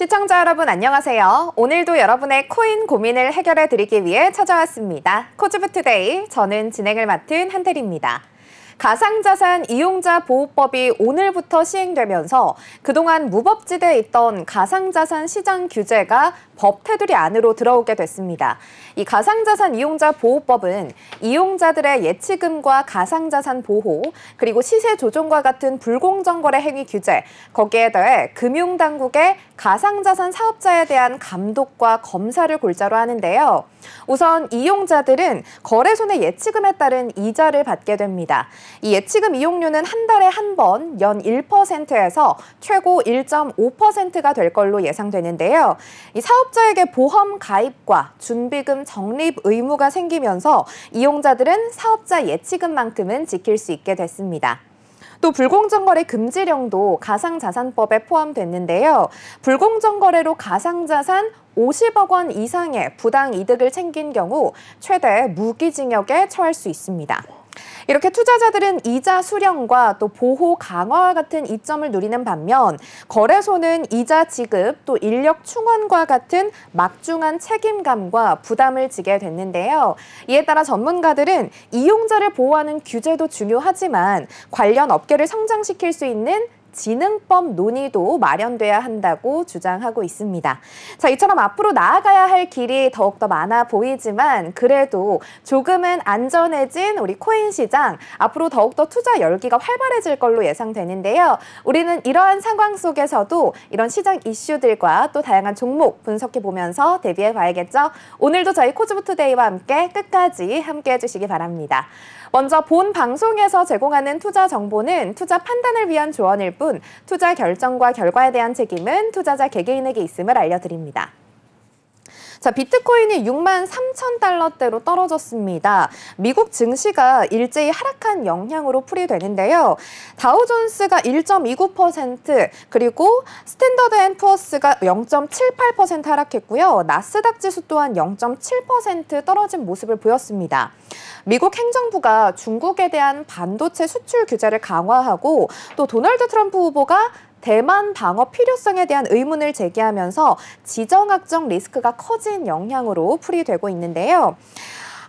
시청자 여러분 안녕하세요. 오늘도 여러분의 코인 고민을 해결해 드리기 위해 찾아왔습니다. 코즈부투데이, 저는 진행을 맡은 한태리입니다. 가상자산 이용자 보호법이 오늘부터 시행되면서 그동안 무법지대에 있던 가상자산 시장 규제가 법 테두리 안으로 들어오게 됐습니다. 이 가상자산 이용자 보호법은 이용자들의 예치금과 가상자산 보호, 그리고 시세 조종과 같은 불공정 거래 행위 규제, 거기에 더해 금융당국의 가상자산 사업자에 대한 감독과 검사를 골자로 하는데요. 우선 이용자들은 거래손의 예치금에 따른 이자를 받게 됩니다. 이 예치금 이용료는 한 달에 한 번 연 1%에서 최고 1.5%가 될 걸로 예상되는데요. 이 사업자에게 보험 가입과 준비금 적립 의무가 생기면서 이용자들은 사업자 예치금만큼은 지킬 수 있게 됐습니다. 또 불공정거래 금지령도 가상자산법에 포함됐는데요. 불공정거래로 가상자산 50억 원 이상의 부당이득을 챙긴 경우 최대 무기징역에 처할 수 있습니다. 이렇게 투자자들은 이자 수령과 또 보호 강화와 같은 이점을 누리는 반면 거래소는 이자 지급 또 인력 충원과 같은 막중한 책임감과 부담을 지게 됐는데요. 이에 따라 전문가들은 이용자를 보호하는 규제도 중요하지만 관련 업계를 성장시킬 수 있는 지능법 논의도 마련돼야 한다고 주장하고 있습니다. 자, 이처럼 앞으로 나아가야 할 길이 더욱더 많아 보이지만 그래도 조금은 안전해진 우리 코인 시장, 앞으로 더욱더 투자 열기가 활발해질 걸로 예상되는데요. 우리는 이러한 상황 속에서도 이런 시장 이슈들과 또 다양한 종목 분석해보면서 대비해 봐야겠죠. 오늘도 저희 코즈부투데이와 함께 끝까지 함께해 주시기 바랍니다. 먼저 본 방송에서 제공하는 투자 정보는 투자 판단을 위한 조언일 뿐 투자 결정과 결과에 대한 책임은 투자자 개개인에게 있음을 알려드립니다. 자, 비트코인이 63,000달러대로 떨어졌습니다. 미국 증시가 일제히 하락한 영향으로 풀이되는데요. 다우존스가 1.29%, 그리고 스탠더드 앤 푸어스가 0.78% 하락했고요. 나스닥 지수 또한 0.7% 떨어진 모습을 보였습니다. 미국 행정부가 중국에 대한 반도체 수출 규제를 강화하고 또 도널드 트럼프 후보가 대만 방어 필요성에 대한 의문을 제기하면서 지정학적 리스크가 커진 영향으로 풀이되고 있는데요.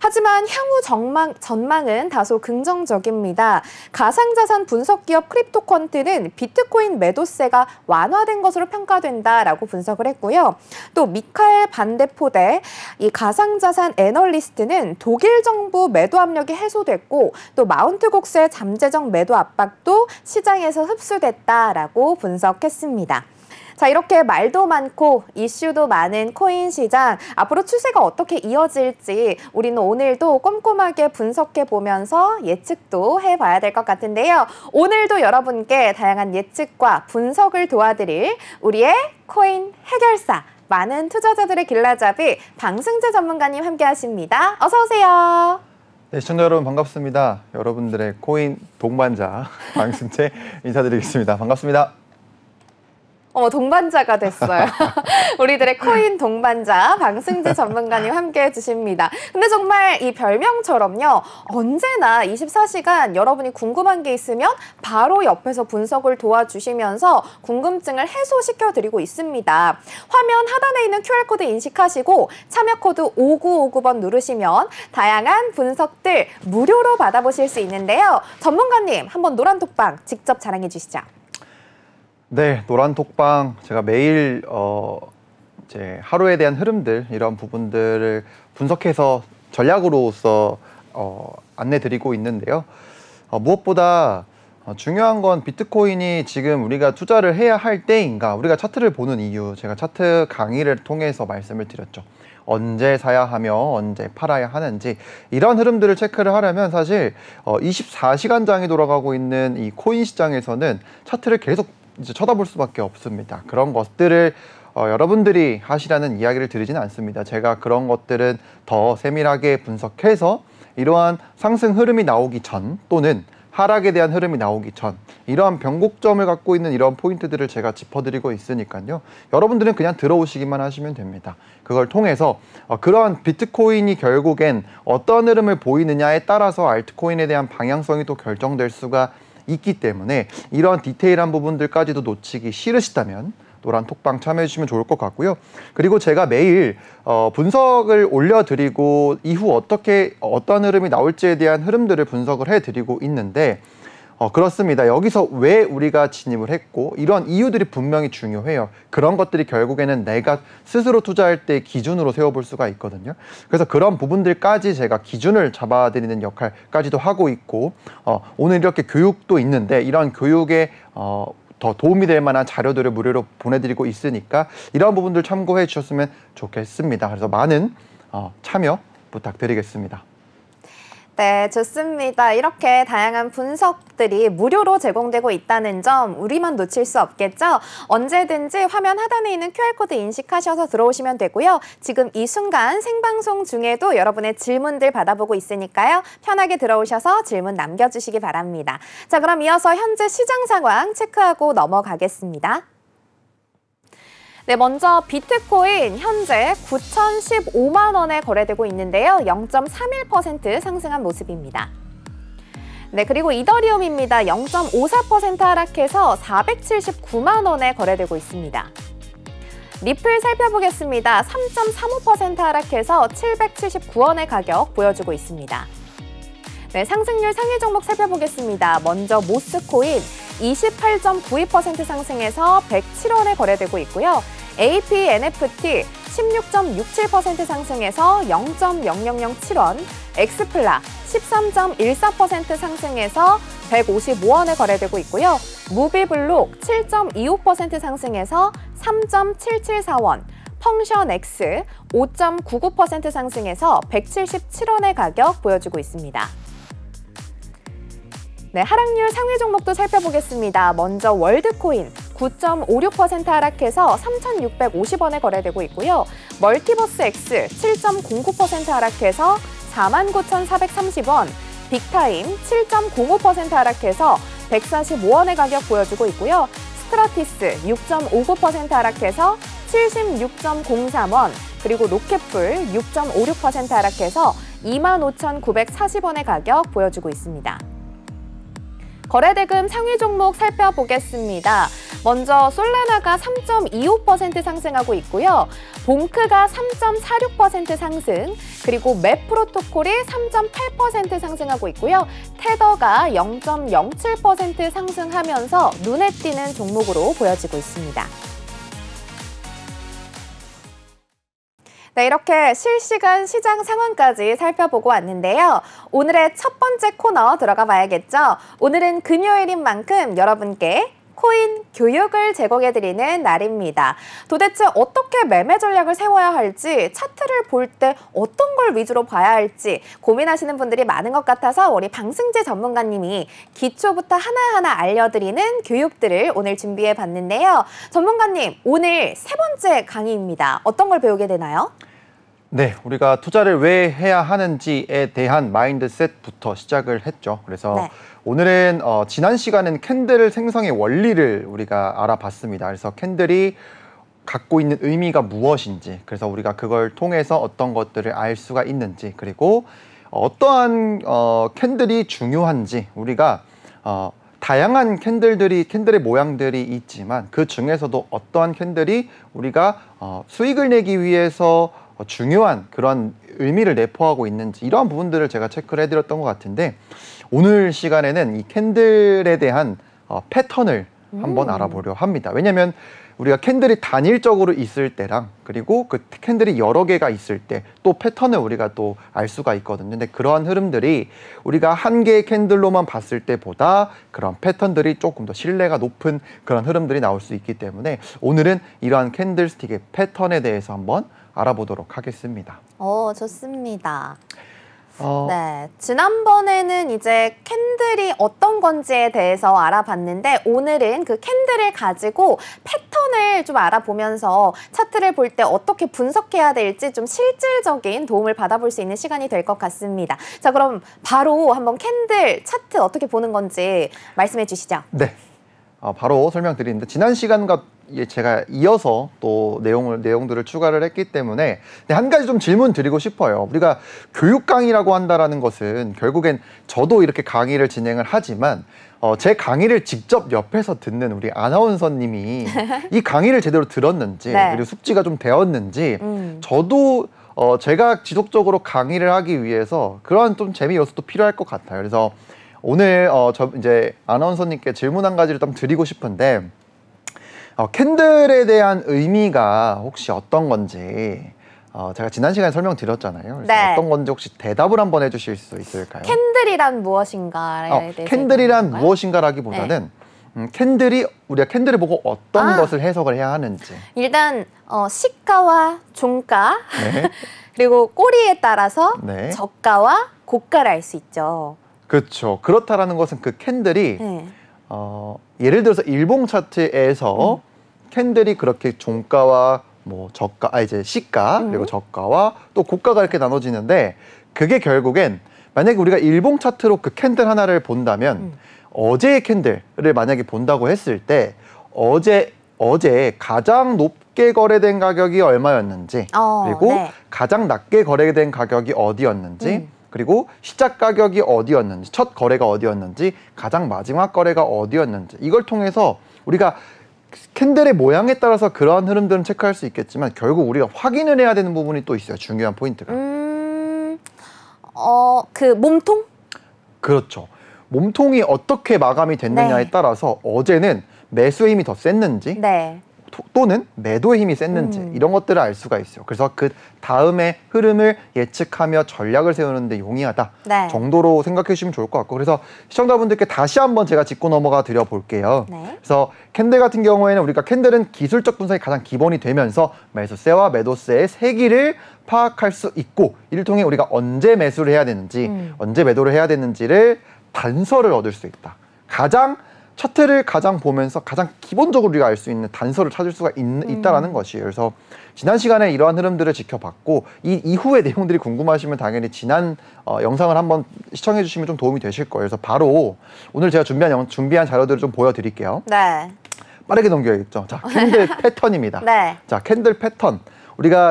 하지만 향후 전망은 다소 긍정적입니다. 가상자산 분석 기업 크립토퀀트는 비트코인 매도세가 완화된 것으로 평가된다라고 분석을 했고요. 또 미카엘 반데포데 이 가상자산 애널리스트는 독일 정부 매도 압력이 해소됐고 또 마운트 곡스의 잠재적 매도 압박도 시장에서 흡수됐다라고 분석했습니다. 자, 이렇게 말도 많고 이슈도 많은 코인 시장, 앞으로 추세가 어떻게 이어질지 우리는 오늘도 꼼꼼하게 분석해보면서 예측도 해봐야 될 것 같은데요. 오늘도 여러분께 다양한 예측과 분석을 도와드릴 우리의 코인 해결사, 많은 투자자들의 길라잡이 방승재 전문가님 함께하십니다. 어서 오세요. 네, 시청자 여러분 반갑습니다. 여러분들의 코인 동반자 방승재 인사드리겠습니다. 반갑습니다. 동반자가 됐어요. 우리들의 코인 동반자 방승재 전문가님 함께해 주십니다. 근데 정말 이 별명처럼요. 언제나 24시간 여러분이 궁금한 게 있으면 바로 옆에서 분석을 도와주시면서 궁금증을 해소시켜드리고 있습니다. 화면 하단에 있는 QR코드 인식하시고 참여 코드 5959번 누르시면 다양한 분석들 무료로 받아보실 수 있는데요. 전문가님, 한번 노란톡방 직접 자랑해 주시죠. 네, 노란톡방 제가 매일 이제 하루에 대한 흐름들, 이런 부분들을 분석해서 전략으로서 안내드리고 있는데요. 무엇보다 중요한 건 비트코인이 지금 우리가 투자를 해야 할 때인가, 우리가 차트를 보는 이유, 제가 차트 강의를 통해서 말씀을 드렸죠. 언제 사야 하며 언제 팔아야 하는지, 이런 흐름들을 체크를 하려면 사실 24시간장이 돌아가고 있는 이 코인 시장에서는 차트를 계속 이제 쳐다볼 수밖에 없습니다. 그런 것들을 여러분들이 하시라는 이야기를 드리지는 않습니다. 제가 그런 것들은 더 세밀하게 분석해서 이러한 상승 흐름이 나오기 전 또는 하락에 대한 흐름이 나오기 전, 이러한 변곡점을 갖고 있는 이런 포인트들을 제가 짚어드리고 있으니까요. 여러분들은 그냥 들어오시기만 하시면 됩니다. 그걸 통해서 그러한 비트코인이 결국엔 어떤 흐름을 보이느냐에 따라서 알트코인에 대한 방향성이 또 결정될 수가 있기 때문에 이런 디테일한 부분들까지도 놓치기 싫으시다면 노란 톡방 참여해 주시면 좋을 것 같고요. 그리고 제가 매일 분석을 올려드리고 이후 어떤 흐름이 나올지에 대한 흐름들을 분석을 해드리고 있는데 그렇습니다. 여기서 왜 우리가 진입을 했고 이런 이유들이 분명히 중요해요. 그런 것들이 결국에는 내가 스스로 투자할 때 기준으로 세워볼 수가 있거든요. 그래서 그런 부분들까지 제가 기준을 잡아드리는 역할까지도 하고 있고 오늘 이렇게 교육도 있는데 이런 교육에 더 도움이 될 만한 자료들을 무료로 보내드리고 있으니까 이런 부분들 참고해 주셨으면 좋겠습니다. 그래서 많은 참여 부탁드리겠습니다. 네, 좋습니다. 이렇게 다양한 분석들이 무료로 제공되고 있다는 점 우리만 놓칠 수 없겠죠? 언제든지 화면 하단에 있는 QR코드 인식하셔서 들어오시면 되고요. 지금 이 순간 생방송 중에도 여러분의 질문들 받아보고 있으니까요. 편하게 들어오셔서 질문 남겨주시기 바랍니다. 자, 그럼 이어서 현재 시장 상황 체크하고 넘어가겠습니다. 네, 먼저 비트코인 현재 9,015만 원에 거래되고 있는데요. 0.31% 상승한 모습입니다. 네, 그리고 이더리움입니다. 0.54% 하락해서 479만 원에 거래되고 있습니다. 리플 살펴보겠습니다. 3.35% 하락해서 779원의 가격 보여주고 있습니다. 네, 상승률 상위 종목 살펴보겠습니다. 먼저 모스코인 28.92% 상승해서 107원에 거래되고 있고요. APNFT 16.67% 상승해서 0.0007원, 엑스플라 13.14% 상승해서 155원에 거래되고 있고요. 무비블록 7.25% 상승해서 3.774원, 펑션X 5.99% 상승해서 177원의 가격 보여주고 있습니다. 네, 하락률 상위 종목도 살펴보겠습니다. 먼저 월드코인 9.56% 하락해서 3,650원에 거래되고 있고요. 멀티버스 X 7.09% 하락해서 49,430원, 빅타임 7.05% 하락해서 145원의 가격 보여주고 있고요. 스트라티스 6.59% 하락해서 76.03원, 그리고 로켓풀 6.56% 하락해서 25,940원의 가격 보여주고 있습니다. 거래대금 상위 종목 살펴보겠습니다. 먼저 솔라나가 3.25% 상승하고 있고요. 봉크가 3.46% 상승, 그리고 맵 프로토콜이 3.8% 상승하고 있고요. 테더가 0.07% 상승하면서 눈에 띄는 종목으로 보여지고 있습니다. 네, 이렇게 실시간 시장 상황까지 살펴보고 왔는데요. 오늘의 첫 번째 코너 들어가 봐야겠죠. 오늘은 금요일인 만큼 여러분께 코인 교육을 제공해드리는 날입니다. 도대체 어떻게 매매 전략을 세워야 할지, 차트를 볼 때 어떤 걸 위주로 봐야 할지 고민하시는 분들이 많은 것 같아서 우리 방승재 전문가님이 기초부터 하나하나 알려드리는 교육들을 오늘 준비해봤는데요. 전문가님, 오늘 세 번째 강의입니다. 어떤 걸 배우게 되나요? 네, 우리가 투자를 왜 해야 하는지에 대한 마인드셋부터 시작을 했죠. 그래서 네. 오늘은 지난 시간은 캔들 생성의 원리를 우리가 알아봤습니다. 그래서 캔들이 갖고 있는 의미가 무엇인지, 그래서 우리가 그걸 통해서 어떤 것들을 알 수가 있는지, 그리고 어떠한 캔들이 중요한지, 우리가 다양한 캔들의 모양들이 있지만 그 중에서도 어떠한 캔들이 우리가 수익을 내기 위해서 중요한 그런 의미를 내포하고 있는지, 이러한 부분들을 제가 체크를 해드렸던 것 같은데, 오늘 시간에는 이 캔들에 대한 패턴을 한번 알아보려 합니다. 왜냐하면 우리가 캔들이 단일적으로 있을 때랑, 그리고 그 캔들이 여러 개가 있을 때 또 패턴을 우리가 또 알 수가 있거든요. 근데 그러한 흐름들이 우리가 한 개의 캔들로만 봤을 때보다 그런 패턴들이 조금 더 신뢰가 높은 그런 흐름들이 나올 수 있기 때문에 오늘은 이러한 캔들스틱의 패턴에 대해서 한번 알아보도록 하겠습니다. 좋습니다. 네, 지난번에는 이제 캔들이 어떤 건지에 대해서 알아봤는데 오늘은 그 캔들을 가지고 패턴을 좀 알아보면서 차트를 볼 때 어떻게 분석해야 될지 좀 실질적인 도움을 받아볼 수 있는 시간이 될 것 같습니다. 자, 그럼 바로 한번 캔들 차트 어떻게 보는 건지 말씀해 주시죠. 네. 바로 설명드리는데, 지난 시간과 제가 이어서 또 내용들을 추가를 했기 때문에 한 가지 좀 질문 드리고 싶어요. 우리가 교육 강의라고 한다라는 것은 결국엔 저도 이렇게 강의를 진행을 하지만 제 강의를 직접 옆에서 듣는 우리 아나운서님이 이 강의를 제대로 들었는지 네. 그리고 숙지가 좀 되었는지 저도 제가 지속적으로 강의를 하기 위해서 그런 좀 재미 요소도 필요할 것 같아요. 그래서 오늘 저 이제 아나운서님께 질문 한 가지를 좀 드리고 싶은데 캔들에 대한 의미가 혹시 어떤 건지 제가 지난 시간에 설명드렸잖아요. 그래서 네. 어떤 건지 혹시 대답을 한번 해주실 수 있을까요? 캔들이란 무엇인가에 대해서 캔들이란 얘기하는 건가요? 무엇인가라기보다는 캔들이 우리가 캔들을 보고 어떤 아. 것을 해석을 해야 하는지. 일단 시가와 종가 네. 그리고 꼬리에 따라서 네. 저가와 고가를 알 수 있죠. 그렇죠. 그렇다라는 것은 그 캔들이 네. 예를 들어서 일봉 차트에서 캔들이 그렇게 종가와 뭐 저가, 이제 시가 그리고 저가와 또 고가가 이렇게 나눠지는데 그게 결국엔 만약에 우리가 일봉 차트로 그 캔들 하나를 본다면 어제의 캔들을 만약에 본다고 했을 때 어제 가장 높게 거래된 가격이 얼마였는지 그리고 네. 가장 낮게 거래된 가격이 어디였는지 그리고 시작 가격이 어디였는지 첫 거래가 어디였는지 가장 마지막 거래가 어디였는지 이걸 통해서 우리가 캔들의 모양에 따라서 그러한 흐름들은 체크할 수 있겠지만 결국 우리가 확인을 해야 되는 부분이 또 있어요. 중요한 포인트가. 그 몸통? 그렇죠. 몸통이 어떻게 마감이 됐느냐에 네. 따라서 어제는 매수의 힘이 더 셌는지 네. 또는 매도의 힘이 셌는지 이런 것들을 알 수가 있어요. 그래서 그 다음의 흐름을 예측하며 전략을 세우는 데 용이하다 네. 정도로 생각해 주시면 좋을 것 같고 그래서 시청자분들께 다시 한번 제가 짚고 넘어가 드려 볼게요. 네. 그래서 캔들 같은 경우에는 우리가 캔들은 기술적 분석이 가장 기본이 되면서 매수세와 매도세의 세기를 파악할 수 있고 이를 통해 우리가 언제 매수를 해야 되는지 언제 매도를 해야 되는지를 단서를 얻을 수 있다. 차트를 가장 보면서 가장 기본적으로 우리가 알 수 있는 단서를 찾을 수가 있다라는 것이에요. 그래서 지난 시간에 이러한 흐름들을 지켜봤고 이 이후의 내용들이 궁금하시면 당연히 지난 영상을 한번 시청해 주시면 좀 도움이 되실 거예요. 그래서 바로 오늘 제가 준비한 자료들을 좀 보여드릴게요. 네. 빠르게 넘겨야겠죠. 자, 캔들 패턴입니다. 네. 자, 캔들 패턴.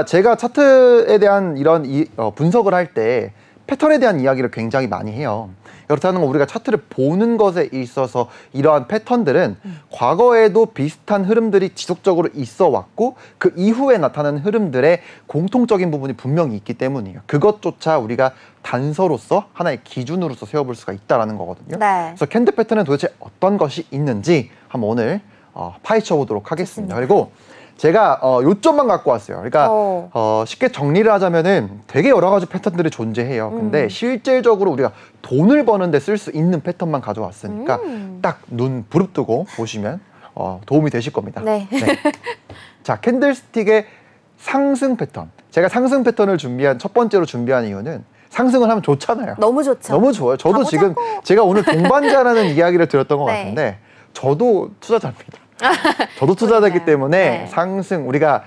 제가 차트에 대한 이런 분석을 할 때 패턴에 대한 이야기를 굉장히 많이 해요. 그렇다는 건 우리가 차트를 보는 것에 있어서 이러한 패턴들은 과거에도 비슷한 흐름들이 지속적으로 있어 왔고 그 이후에 나타나는 흐름들의 공통적인 부분이 분명히 있기 때문이에요. 그것조차 우리가 단서로서 하나의 기준으로서 세워볼 수가 있다는 거거든요. 네. 그래서 캔들 패턴은 도대체 어떤 것이 있는지 한번 오늘 파헤쳐 보도록 하겠습니다. 그리고 제가 요점만 갖고 왔어요. 그러니까 쉽게 정리를 하자면은 되게 여러 가지 패턴들이 존재해요. 근데 실질적으로 우리가 돈을 버는데 쓸 수 있는 패턴만 가져왔으니까 딱 눈 부릅뜨고 보시면 도움이 되실 겁니다. 네. 네. 자, 캔들스틱의 상승 패턴. 제가 상승 패턴을 첫 번째로 준비한 이유는 상승을 하면 좋잖아요. 너무 좋죠. 너무 좋아요. 저도 가보자고. 지금 제가 오늘 동반자라는 이야기를 들었던 것 네. 같은데 저도 투자자입니다. 저도 투자자이기 그러니까요. 때문에 네. 상승 우리가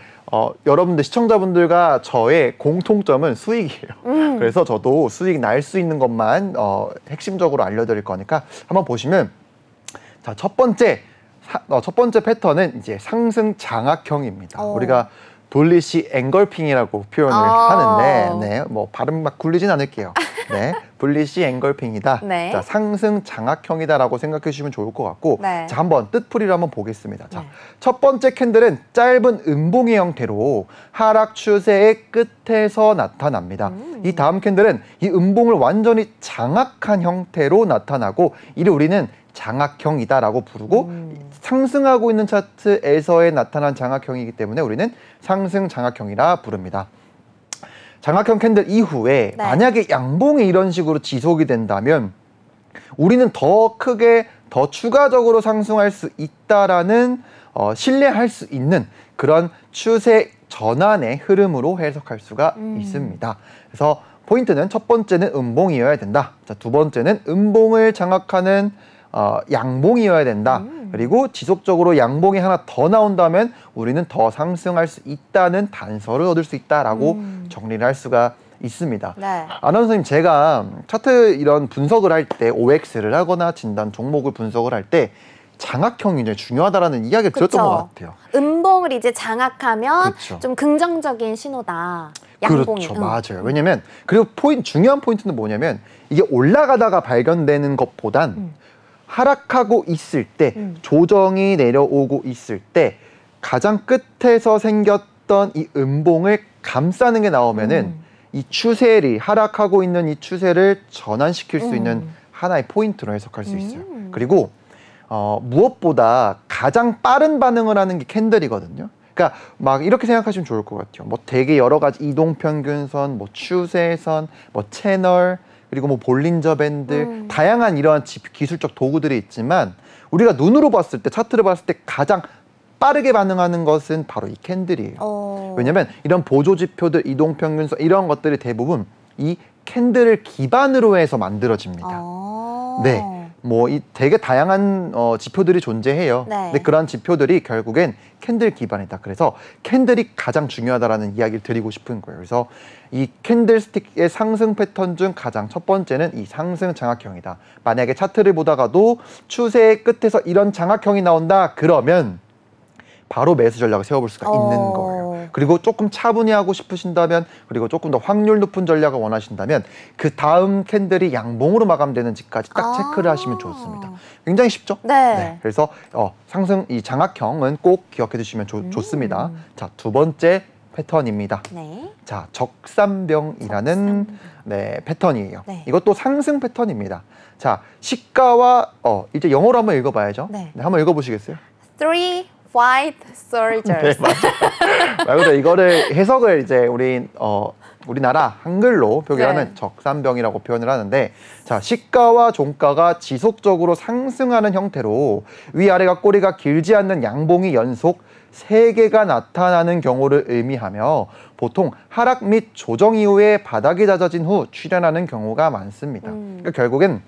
여러분들 시청자분들과 저의 공통점은 수익이에요. 그래서 저도 수익 날 수 있는 것만 핵심적으로 알려드릴 거니까 한번 보시면 자, 첫 번째 패턴은 이제 상승 장악형입니다. 우리가 돌리시 앵걸핑이라고 표현을 하는데, 네, 뭐 발음 막 굴리진 않을게요. 네, 불리시 앵걸핑이다. 네. 자, 상승 장악형이다라고 생각해 주시면 좋을 것 같고, 네. 자, 한번 뜻풀이를 한번 보겠습니다. 자, 네. 첫 번째 캔들은 짧은 음봉의 형태로 하락 추세의 끝에서 나타납니다. 이 다음 캔들은 이 음봉을 완전히 장악한 형태로 나타나고, 이를 우리는 장악형이다라고 부르고 상승하고 있는 차트에서의 나타난 장악형이기 때문에 우리는 상승 장악형이라 부릅니다. 장악형 캔들 이후에 네. 만약에 양봉이 이런 식으로 지속이 된다면 우리는 더 크게 더 추가적으로 상승할 수 있다라는 신뢰할 수 있는 그런 추세 전환의 흐름으로 해석할 수가 있습니다. 그래서 포인트는 첫 번째는 음봉이어야 된다. 자, 두 번째는 음봉을 장악하는 양봉이어야 된다. 그리고 지속적으로 양봉이 하나 더 나온다면 우리는 더 상승할 수 있다는 단서를 얻을 수 있다라고 정리를 할 수가 있습니다. 네. 아나운서님, 제가 차트 이런 분석을 할 때 OX를 하거나 진단 종목을 분석을 할 때 장악형이 굉장히 중요하다라는 이야기를 들었던 것 같아요. 음봉을 이제 장악하면 그쵸. 좀 긍정적인 신호다. 양봉이. 그렇죠. 맞아요. 왜냐면 그리고 중요한 포인트는 뭐냐면 이게 올라가다가 발견되는 것보단 하락하고 있을 때 조정이 내려오고 있을 때 가장 끝에서 생겼던 이 음봉을 감싸는 게 나오면은 이 추세를 하락하고 있는 이 추세를 전환시킬 수 있는 하나의 포인트로 해석할 수 있어요. 그리고 무엇보다 가장 빠른 반응을 하는 게 캔들이거든요. 그러니까 막 이렇게 생각하시면 좋을 것 같아요. 뭐 되게 여러 가지 이동평균선, 뭐 추세선, 뭐 채널, 그리고 뭐 볼린저 밴드, 다양한 이러한 기술적 도구들이 있지만 우리가 눈으로 봤을 때, 차트를 봤을 때 가장 빠르게 반응하는 것은 바로 이 캔들이에요. 왜냐면 이런 보조지표들, 이동평균선 이런 것들이 대부분 이 캔들을 기반으로 해서 만들어집니다. 네, 뭐 이 되게 다양한 지표들이 존재해요. 네. 근데 그런 지표들이 결국엔 캔들 기반이다. 그래서 캔들이 가장 중요하다라는 이야기를 드리고 싶은 거예요. 그래서 이 캔들스틱의 상승 패턴 중 가장 첫 번째는 이 상승 장악형이다. 만약에 차트를 보다가도 추세의 끝에서 이런 장악형이 나온다. 그러면 바로 매수 전략을 세워볼 수가 있는 거예요. 그리고 조금 차분히 하고 싶으신다면, 그리고 조금 더 확률 높은 전략을 원하신다면 그 다음 캔들이 양봉으로 마감되는지까지 딱 체크를 하시면 좋습니다. 굉장히 쉽죠? 네. 그래서 상승 이 장악형은 꼭 기억해 두시면 좋습니다. 자, 두 번째 패턴입니다. 네. 자, 적삼병이라는 네, 패턴이에요. 네. 이것도 상승 패턴입니다. 자, 시가와 이제 영어로 한번 읽어봐야죠. 네. 네, 한번 읽어보시겠어요? Three white soldiers. 네, 맞아요. 말 그대로 이거를 해석을 이제 우리나라 한글로 표기하면 네. 적삼병이라고 표현을 하는데, 자, 시가와 종가가 지속적으로 상승하는 형태로 위아래가 꼬리가 길지 않는 양봉이 연속 3개가 나타나는 경우를 의미하며 보통 하락 및 조정 이후에 바닥이 다져진 후 출현하는 경우가 많습니다. 그러니까 결국엔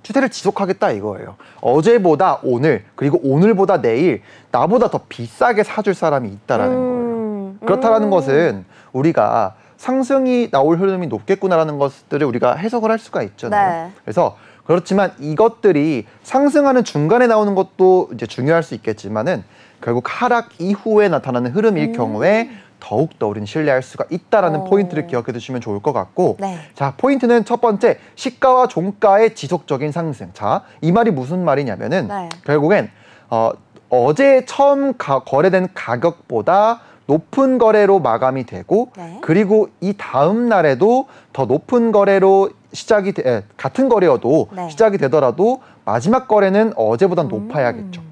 추세를 지속하겠다 이거예요. 어제보다 오늘, 그리고 오늘보다 내일 나보다 더 비싸게 사줄 사람이 있다라는 거예요. 그렇다라는 것은 우리가 상승이 나올 흐름이 높겠구나라는 것들을 우리가 해석을 할 수가 있잖아요. 네. 그래서 그렇지만 이것들이 상승하는 중간에 나오는 것도 이제 중요할 수 있겠지만은 결국 하락 이후에 나타나는 흐름일 경우에 더욱더 우리는 신뢰할 수가 있다라는 포인트를 기억해 두시면 좋을 것 같고, 네. 자, 포인트는 첫 번째, 시가와 종가의 지속적인 상승. 자, 이 말이 무슨 말이냐면은 네. 결국엔 어제 처음 거래된 가격보다 높은 거래로 마감이 되고, 네. 그리고 이 다음 날에도 더 높은 거래로 같은 거래여도 네. 시작이 되더라도 마지막 거래는 어제보다 높아야겠죠.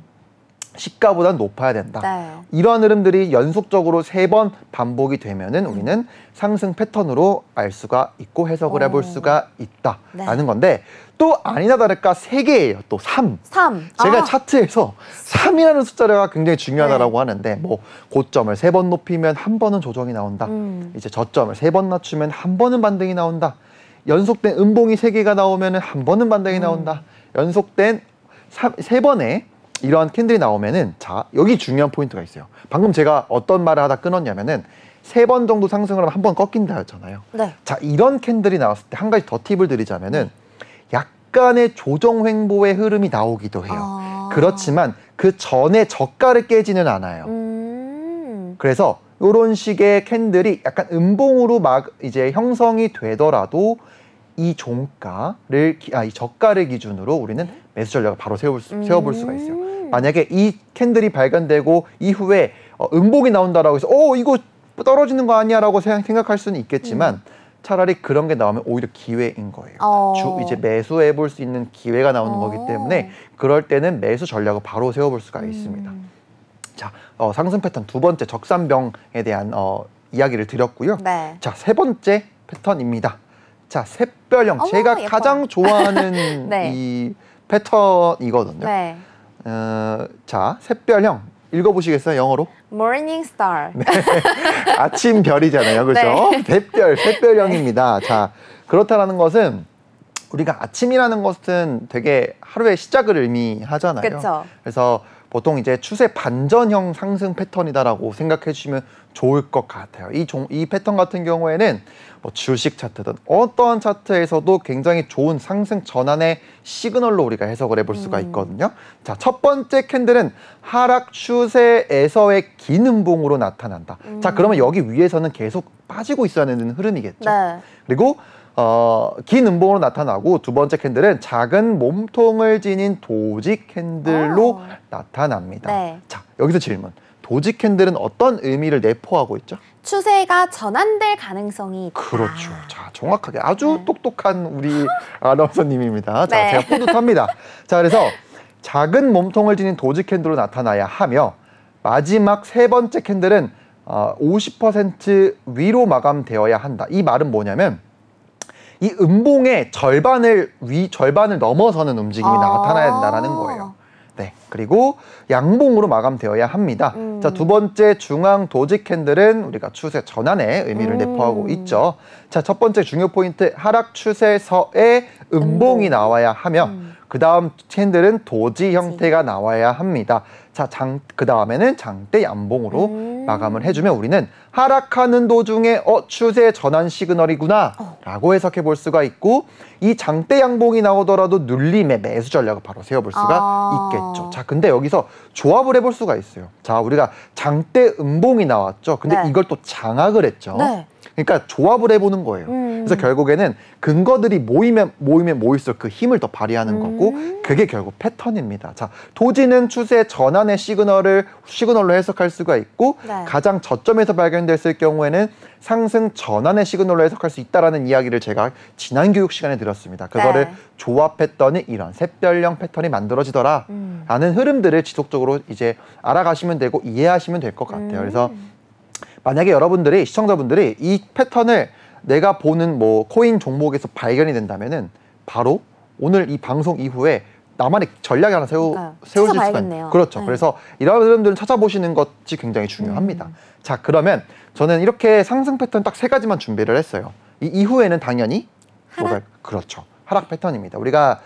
시가보다 높아야 된다. 네. 이러한 흐름들이 연속적으로 3번 반복이 되면은 우리는 상승 패턴으로 알 수가 있고 해석을 해볼 수가 있다라는 네. 건데, 또 아니나 다를까 3개예요. 또 3. 3. 제가 차트에서 3이라는 숫자가 굉장히 중요하다라고 하는데, 뭐 고점을 3번 높이면 한 번은 조정이 나온다. 이제 저점을 3번 낮추면 한 번은 반등이 나온다. 연속된 음봉이 3개가 나오면은 한 번은 반등이 나온다. 연속된 3번에 이러한 캔들이 나오면은, 자, 여기 중요한 포인트가 있어요. 방금 제가 어떤 말을 하다 끊었냐면은 3번 정도 상승을 하면 한 번 꺾인다 했잖아요. 네. 자, 이런 캔들이 나왔을 때 한 가지 더 팁을 드리자면은 약간의 조정 횡보의 흐름이 나오기도 해요. 그렇지만 그 전에 저가를 깨지는 않아요. 그래서 이런 식의 캔들이 약간 음봉으로 이제 형성이 되더라도 이 저가를 기준으로 우리는 매수 전략을 바로 세워볼 수가 있어요. 만약에 이 캔들이 발견되고 이후에 음봉이 나온다라고 해서 이거 떨어지는 거 아니야라고 생각할 수는 있겠지만 차라리 그런 게 나오면 오히려 기회인 거예요. 이제 매수해 볼 수 있는 기회가 나오는 거기 때문에 그럴 때는 매수 전략을 바로 세워볼 수가 있습니다. 자, 상승 패턴 두 번째 적삼병에 대한 이야기를 드렸고요. 네. 자, 세 번째 패턴입니다. 자, 샛별형. 제가 예뻐요. 가장 좋아하는 네. 이 패턴이거든요. 네. 자, 샛별형 읽어보시겠어요, 영어로? Morning Star. 네. 아침 별이잖아요, 그렇죠? 네. 샛별형입니다. 자, 그렇다라는 것은 우리가 아침이라는 것은 되게 하루의 시작을 의미하잖아요. 그쵸. 그래서 보통 이제 추세 반전형 상승 패턴이다라고 생각해 주시면 좋을 것 같아요. 이 패턴 같은 경우에는 뭐 주식 차트든 어떠한 차트에서도 굉장히 좋은 상승 전환의 시그널로 우리가 해석을 해볼 수가 있거든요. 자, 첫 번째 캔들은 하락 추세에서의 긴 음봉으로 나타난다. 자, 그러면 여기 위에서는 계속 빠지고 있어야 되는 흐름이겠죠. 네. 그리고 긴 음봉으로 나타나고 두 번째 캔들은 작은 몸통을 지닌 도지 캔들로 나타납니다. 네. 자, 여기서 질문. 도지 캔들은 어떤 의미를 내포하고 있죠? 추세가 전환될 가능성이 있다. 그렇죠. 자, 정확하게 아주 똑똑한 우리 아나운서님입니다. 자, 네. 제가 뿌듯합니다. 자, 그래서 작은 몸통을 지닌 도지 캔들로 나타나야 하며 마지막 세 번째 캔들은 50% 위로 마감되어야 한다. 이 말은 뭐냐면 이 음봉의 절반을 넘어서는 움직임이 나타나야 된다는 거예요. 네, 그리고 양봉으로 마감되어야 합니다. 자, 두 번째 중앙 도지 캔들은 우리가 추세 전환의 의미를 내포하고 있죠. 자, 첫 번째 중요 포인트 하락 추세서의 음봉이 나와야 하며 그 다음 캔들은 도지 형태가 나와야 합니다. 자, 그 다음에는 장대 양봉으로 마감을 해주면 우리는 하락하는 도중에 추세 전환 시그널이구나 라고 해석해 볼 수가 있고, 이 장대 양봉이 나오더라도 눌림의 매수 전략을 바로 세워볼 수가 있겠죠. 자, 근데 여기서 조합을 해볼 수가 있어요. 자, 우리가 장대 음봉이 나왔죠. 근데 네. 이걸 또 장악을 했죠. 네. 그러니까 조합을 해보는 거예요. 그래서 결국에는 근거들이 모이면 모일수록 그 힘을 더 발휘하는 거고, 그게 결국 패턴입니다. 자, 도지는 추세 전환의 시그널로 해석할 수가 있고, 네. 가장 저점에서 발견됐을 경우에는 상승 전환의 시그널로 해석할 수 있다라는 이야기를 제가 지난 교육 시간에 드렸습니다. 그거를 조합했더니 이런 샛별형 패턴이 만들어지더라 라는 흐름들을 지속적으로 이제 알아가시면 되고 이해하시면 될 것 같아요. 그래서 만약에 여러분들이, 시청자분들이 이 패턴을 내가 보는 뭐 코인 종목에서 발견이 된다면은 바로 오늘 이 방송 이후에 나만의 전략이 하나 세워질 수가 있네요. 그렇죠. 네. 그래서 이런 흐름들은 찾아보시는 것이 굉장히 중요합니다. 자, 그러면 저는 이렇게 상승 패턴 딱 세 가지만 준비를 했어요. 이 이후에는 당연히 그렇죠. 하락 패턴입니다. 우리가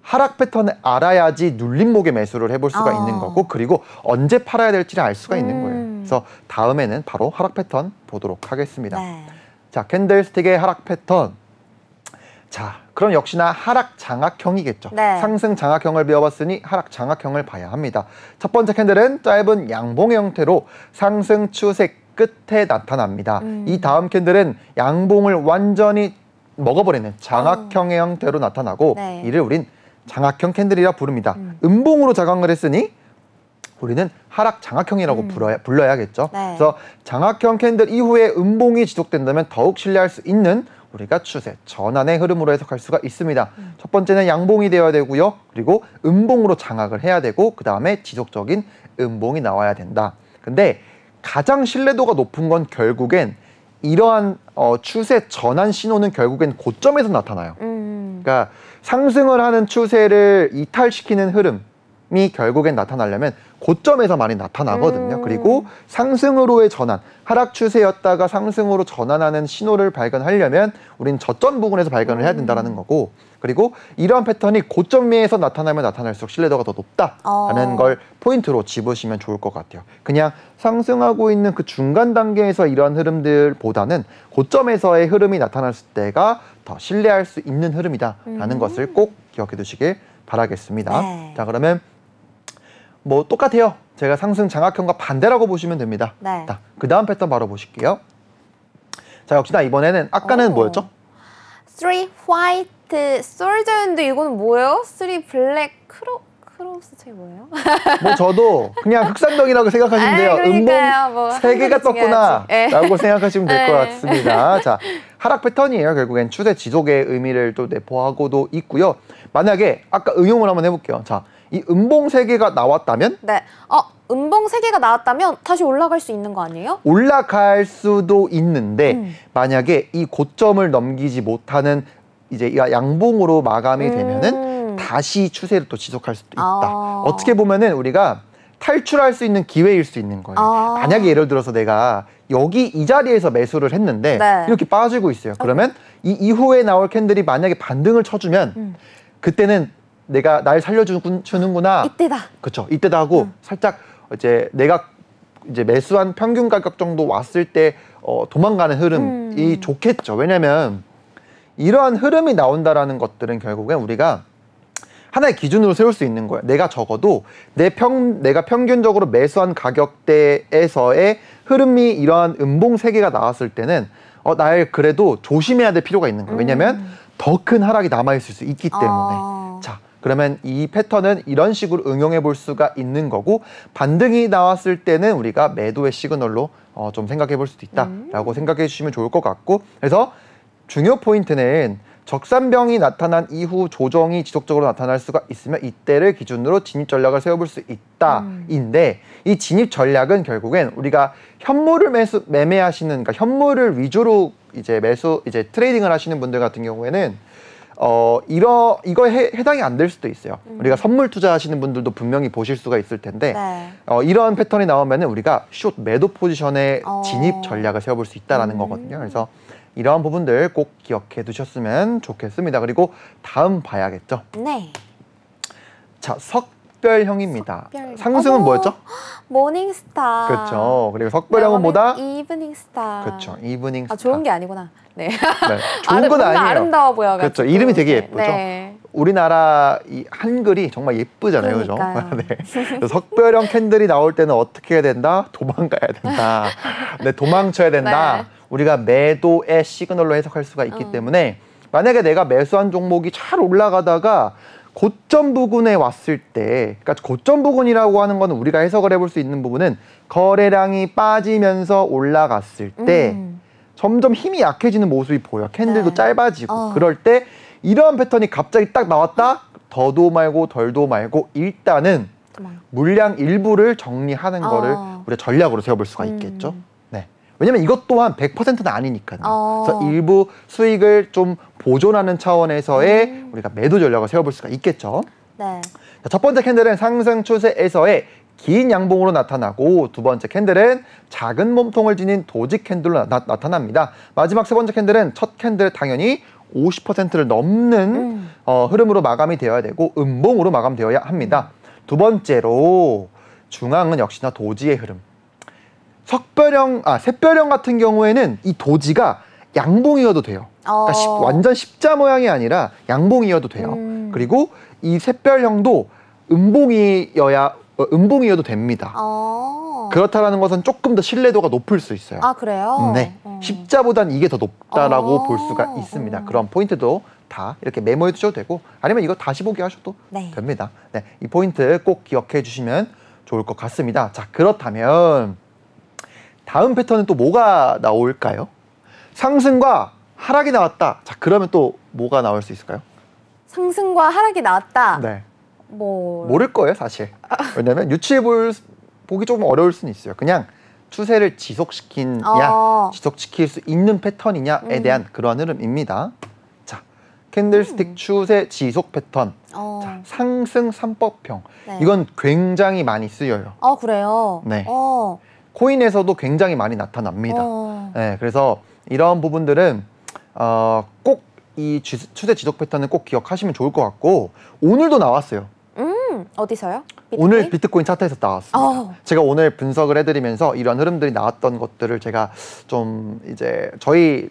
하락 패턴을 알아야지 눌림목의 매수를 해볼 수가 있는 거고, 그리고 언제 팔아야 될지를 알 수가 있는 거예요. 그래서 다음에는 바로 하락 패턴 보도록 하겠습니다. 네. 자, 캔들스틱의 하락 패턴. 자, 그럼 역시나 하락 장악형이겠죠. 네. 상승 장악형을 배워봤으니 하락 장악형을 봐야 합니다. 첫 번째 캔들은 짧은 양봉의 형태로 상승 추세 끝에 나타납니다. 이 다음 캔들은 양봉을 완전히 먹어버리는 장악형의 형태로 나타나고, 네. 이를 우린 장악형 캔들이라 부릅니다. 음봉으로 자강을 했으니 우리는 하락 장악형이라고 불러야겠죠. 네. 그래서 장악형 캔들 이후에 음봉이 지속된다면 더욱 신뢰할 수 있는 우리가 추세 전환의 흐름으로 해석할 수가 있습니다. 첫 번째는 양봉이 되어야 되고요. 그리고 음봉으로 장악을 해야 되고, 그 다음에 지속적인 음봉이 나와야 된다. 근데 가장 신뢰도가 높은 건 결국엔 이러한 추세 전환 신호는 결국엔 고점에서 나타나요. 그러니까 상승을 하는 추세를 이탈시키는 흐름이 결국엔 나타나려면 고점에서 많이 나타나거든요. 그리고 상승으로의 전환, 하락 추세였다가 상승으로 전환하는 신호를 발견하려면 우린 저점 부분에서 발견을 해야 된다는 거고, 그리고 이러한 패턴이 고점에서 나타나면 나타날수록 신뢰도가 더 높다라는 걸 포인트로 집으시면 좋을 것 같아요. 그냥 상승하고 있는 그 중간 단계에서 이러한 흐름들보다는 고점에서의 흐름이 나타났을 때가 더 신뢰할 수 있는 흐름이다라는 것을 꼭 기억해 두시길 바라겠습니다. 네. 자, 그러면 뭐 똑같아요. 제가 상승 장악형과 반대라고 보시면 됩니다. 네. 자, 그 다음 패턴 바로 보실게요. 자, 역시나 이번에는 아까는 뭐였죠? 3 화이트 솔저인데 이거는 뭐예요? 3 블랙 크로스 제 뭐예요? 뭐 저도 그냥 흑산동이라고 생각하시면 돼요. 그러니까요. 뭐 음봉 세 개가 떴구나 라고 생각하시면 될 것 같습니다. 자, 하락 패턴이에요. 결국엔 추세 지속의 의미를 또 내포하고도 있고요. 만약에 아까 응용을 한번 해볼게요. 자, 이 음봉 세 개가 나왔다면, 네. 음봉 3개가 나왔다면 다시 올라갈 수 있는 거 아니에요? 올라갈 수도 있는데 만약에 이 고점을 넘기지 못하는 이제 양봉으로 마감이 되면은 다시 추세를 또 지속할 수도 있다. 어떻게 보면은 우리가 탈출할 수 있는 기회일 수 있는 거예요. 만약에 예를 들어서 내가 여기 이 자리에서 매수를 했는데 이렇게 빠지고 있어요. 그러면 이 이후에 나올 캔들이 만약에 반등을 쳐주면 그때는 내가 날 살려주는구나. 이때다. 그렇죠. 이때다 하고 살짝 이제 내가 이제 매수한 평균 가격 정도 왔을 때 도망가는 흐름이 좋겠죠. 왜냐면 이러한 흐름이 나온다라는 것들은 결국엔 우리가 하나의 기준으로 세울 수 있는 거예요. 내가 적어도 내가 평균적으로 매수한 가격대에서의 흐름이 이러한 음봉 3개가 나왔을 때는 날 그래도 조심해야 될 필요가 있는 거예요. 왜냐면 더 큰 하락이 남아있을 수 있기 때문에. 자, 그러면 이 패턴은 이런 식으로 응용해 볼 수가 있는 거고, 반등이 나왔을 때는 우리가 매도의 시그널로 좀 생각해 볼 수도 있다라고 생각해 주시면 좋을 것 같고, 그래서 중요 포인트는 적산병이 나타난 이후 조정이 지속적으로 나타날 수가 있으면 이때를 기준으로 진입 전략을 세워볼 수 있다인데, 이 진입 전략은 결국엔 우리가 현물을 매매하시는, 그러니까 현물을 위주로 이제 트레이딩을 하시는 분들 같은 경우에는 이거에 해당이 안 될 수도 있어요. 우리가 선물 투자하시는 분들도 분명히 보실 수가 있을 텐데, 네. 이런 패턴이 나오면은 우리가 숏 매도 포지션의 진입 전략을 세워볼 수 있다라는 거거든요. 그래서 이러한 부분들 꼭 기억해 두셨으면 좋겠습니다. 그리고 다음 봐야겠죠. 네. 자, 석별형입니다. 석별형. 상승은 어머, 뭐였죠? 모닝스타. 그렇죠. 그리고 석별형은 뭐다? 이브닝스타. 그렇죠. 이브닝 스타. 좋은 게 아니구나. 네. 네. 좋은 건 뭔가 아니에요. 아름다워 보여가지고. 그렇죠. 이름이 되게 예쁘죠. 네. 우리나라 이 한글이 정말 예쁘잖아요. 그죠? 네. 석별형 캔들이 나올 때는 어떻게 해야 된다? 도망가야 된다. 네, 도망쳐야 된다. 네. 우리가 매도의 시그널로 해석할 수가 있기 때문에, 만약에 내가 매수한 종목이 잘 올라가다가 고점 부근에 왔을 때, 그러니까 고점 부근이라고 하는 거는 우리가 해석을 해볼 수 있는 부분은 거래량이 빠지면서 올라갔을 때 점점 힘이 약해지는 모습이 보여. 캔들도 네. 짧아지고. 그럴 때 이러한 패턴이 갑자기 딱 나왔다? 더도 말고 덜도 말고 일단은 물량 일부를 정리하는 거를 우리가 전략으로 세워볼 수가 있겠죠. 네. 왜냐면 이것 또한 100%는 아니니까요. 그래서 일부 수익을 좀 보존하는 차원에서의 우리가 매도 전략을 세워볼 수가 있겠죠. 네. 자, 첫 번째 캔들은 상승 추세에서의 긴 양봉으로 나타나고, 두 번째 캔들은 작은 몸통을 지닌 도지 캔들로 나타납니다. 마지막 세 번째 캔들은 첫 캔들 당연히 50%를 넘는 흐름으로 마감이 되어야 되고 음봉으로 마감되어야 합니다. 두 번째로 중앙은 역시나 도지의 흐름. 샛별형 같은 경우에는 이 도지가 양봉이어도 돼요. 그러니까 완전 십자 모양이 아니라 양봉이어도 돼요. 그리고 이 샛별형도 음봉이어도 됩니다. 그렇다라는 것은 조금 더 신뢰도가 높을 수 있어요. 아, 그래요? 네. 십자보단 이게 더 높다라고 볼 수가 있습니다. 그런 포인트도 다 이렇게 메모해 두셔도 되고, 아니면 이거 다시 보기 하셔도 됩니다. 네. 이 포인트 꼭 기억해 주시면 좋을 것 같습니다. 자, 그렇다면 다음 패턴은 또 뭐가 나올까요? 상승과 하락이 나왔다. 자, 그러면 또 뭐가 나올 수 있을까요? 상승과 하락이 나왔다. 네. 모를 거예요, 사실. 왜냐면 유추해 보기 조금 어려울 수는 있어요. 그냥 추세를 지속시킬 수 있는 패턴이냐에 대한 그러한 흐름입니다. 자, 캔들스틱 추세 지속 패턴. 자, 상승 3법형. 네. 이건 굉장히 많이 쓰여요. 그래요? 네. 코인에서도 굉장히 많이 나타납니다. 네, 그래서 이런 부분들은 꼭 이 추세 지속 패턴은 꼭 기억하시면 좋을 것 같고, 오늘도 나왔어요. 어디서요? 비트코인? 오늘 비트코인 차트에서 나왔습니다. 제가 오늘 분석을 해드리면서 이런 흐름들이 나왔던 것들을 제가 좀 이제 저희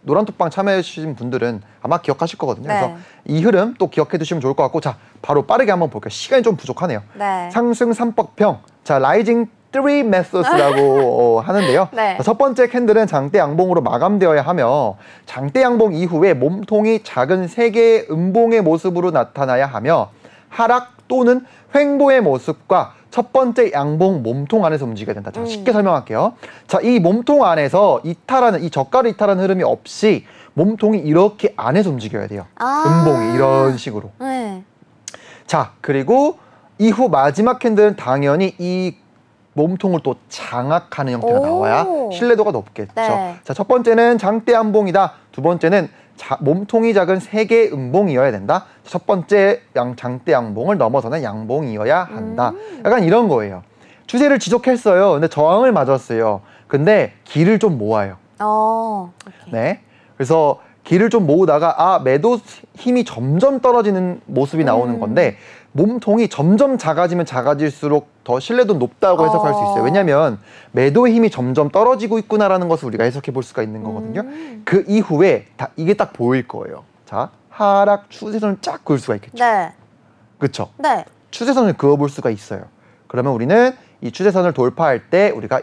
노란톡방 참여해주신 분들은 아마 기억하실 거거든요. 네. 그래서 이 흐름 또 기억해 두시면 좋을 것 같고, 자, 바로 빠르게 한번 볼게요. 시간이 좀 부족하네요. 네. 상승 3법형. 자, 라이징 3 methods라고 하는데요. 네. 자, 첫 번째 캔들은 장대 양봉으로 마감되어야 하며, 장대 양봉 이후에 몸통이 작은 3개의 음봉의 모습으로 나타나야 하며, 하락 또는 횡보의 모습과 첫 번째 양봉 몸통 안에서 움직여야 된다. 자, 쉽게 설명할게요. 자, 이 몸통 안에서 이 저가를 이탈하는 흐름이 없이 몸통이 이렇게 안에서 움직여야 돼요. 음봉이 이런 식으로. 네. 자, 그리고 이후 마지막 캔들은 당연히 이 몸통을 또 장악하는 형태가 나와야 신뢰도가 높겠죠. 네. 자, 첫 번째는 장대 양봉이다. 두 번째는 몸통이 작은 3개의 음봉이어야 된다. 첫 번째 장대 양봉을 넘어서는 양봉이어야 한다. 약간 이런 거예요. 추세를 지속했어요. 근데 저항을 맞았어요. 근데 길을 좀 모아요. 오케이. 네. 그래서 길을 좀 모으다가 매도 힘이 점점 떨어지는 모습이 나오는 건데 몸통이 점점 작아지면 작아질수록 더 신뢰도 높다고 해석할 수 있어요. 왜냐하면 매도의 힘이 점점 떨어지고 있구나라는 것을 우리가 해석해 볼 수가 있는 거거든요. 그 이후에 이게 딱 보일 거예요. 자, 하락 추세선을 쫙 그을 수가 있겠죠. 네. 그렇죠? 네. 추세선을 그어볼 수가 있어요. 그러면 우리는 이 추세선을 돌파할 때 우리가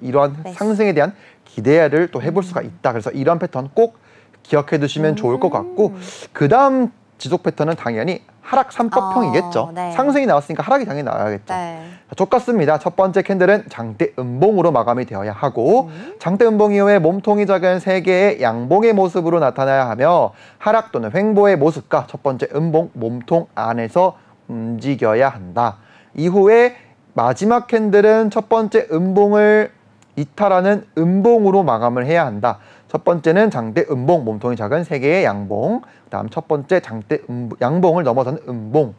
이러한 네. 상승에 대한 기대를 또 해볼 수가 있다. 그래서 이러한 패턴 꼭 기억해 두시면 좋을 것 같고, 그 다음 지속 패턴은 당연히 하락 3법형이겠죠. 네. 상승이 나왔으니까 하락이 당연히 나와야겠죠. 네. 똑같습니다. 첫 번째 캔들은 장대 음봉으로 마감이 되어야 하고, 장대 음봉 이후에 몸통이 작은 세 개의 양봉의 모습으로 나타나야 하며, 하락 또는 횡보의 모습과 첫 번째 음봉 몸통 안에서 움직여야 한다. 이후에 마지막 캔들은 첫 번째 음봉을 이탈하는 음봉으로 마감을 해야 한다. 첫 번째는 장대 음봉, 몸통이 작은 세 개의 양봉. 그다음 첫 번째 장대 양봉을 넘어서는 음봉.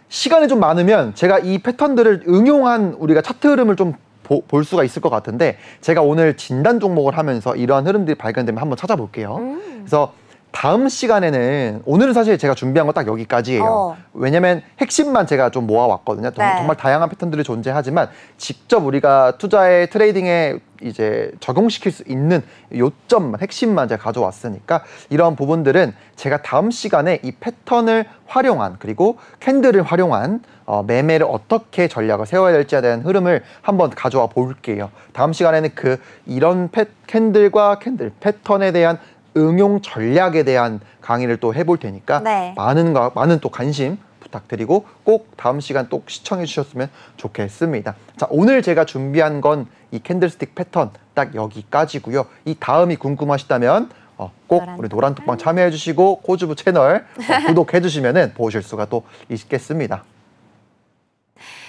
시간이 좀 많으면 제가 이 패턴들을 응용한 우리가 차트 흐름을 좀 볼 수가 있을 것 같은데, 제가 오늘 진단 종목을 하면서 이러한 흐름들이 발견되면 한번 찾아볼게요. 그래서 다음 시간에는, 오늘은 사실 제가 준비한 거 딱 여기까지예요. 왜냐면 핵심만 제가 좀 모아왔거든요. 네. 정말 다양한 패턴들이 존재하지만 직접 우리가 투자에 트레이딩에 이제 적용시킬 수 있는 요점만, 핵심만 제가 가져왔으니까, 이런 부분들은 제가 다음 시간에 이 패턴을 활용한, 그리고 캔들을 활용한 매매를 어떻게 전략을 세워야 될지에 대한 흐름을 한번 가져와 볼게요. 다음 시간에는 이런 캔들과 캔들 패턴에 대한 응용 전략에 대한 강의를 또 해볼 테니까, 네. 많은 또 관심 부탁드리고 꼭 다음 시간 또 시청해 주셨으면 좋겠습니다. 자, 오늘 제가 준비한 건 이 캔들스틱 패턴 딱 여기까지고요. 이 다음이 궁금하시다면 꼭 우리 노란톡방 참여해 주시고 코즈부 채널 구독해 주시면 보실 수가 또 있겠습니다.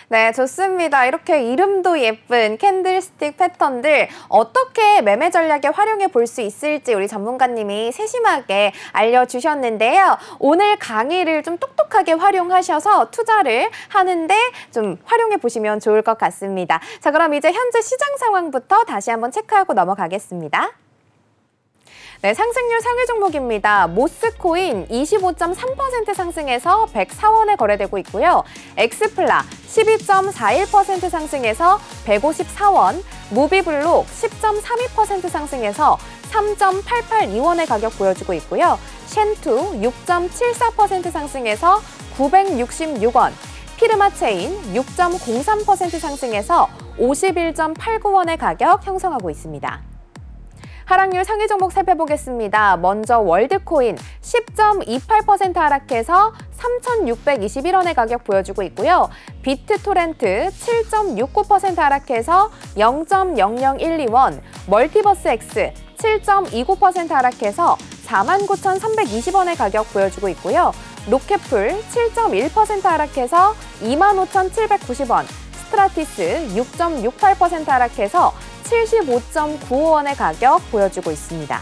네, 좋습니다. 이렇게 이름도 예쁜 캔들스틱 패턴들 어떻게 매매 전략에 활용해 볼 수 있을지 우리 전문가님이 세심하게 알려주셨는데요. 오늘 강의를 좀 똑똑하게 활용하셔서 투자를 하는데 좀 활용해 보시면 좋을 것 같습니다. 자, 그럼 이제 현재 시장 상황부터 다시 한번 체크하고 넘어가겠습니다. 네, 상승률 상위 종목입니다. 모스코인 25.3% 상승해서 104원에 거래되고 있고요. 엑스플라 12.41% 상승해서 154원, 무비블록 10.32% 상승해서 3.882원의 가격 보여주고 있고요. 쉔투 6.74% 상승해서 966원, 피르마체인 6.03% 상승해서 51.89원의 가격 형성하고 있습니다. 하락률 상위 종목 살펴보겠습니다. 먼저 월드코인 10.28% 하락해서 3,621원의 가격 보여주고 있고요. 비트토렌트 7.69% 하락해서 0.0012원, 멀티버스 X 7.29% 하락해서 49,320원의 가격 보여주고 있고요. 로켓풀 7.1% 하락해서 25,790원, 스트라티스 6.68% 하락해서 75.95원의 가격 보여주고 있습니다.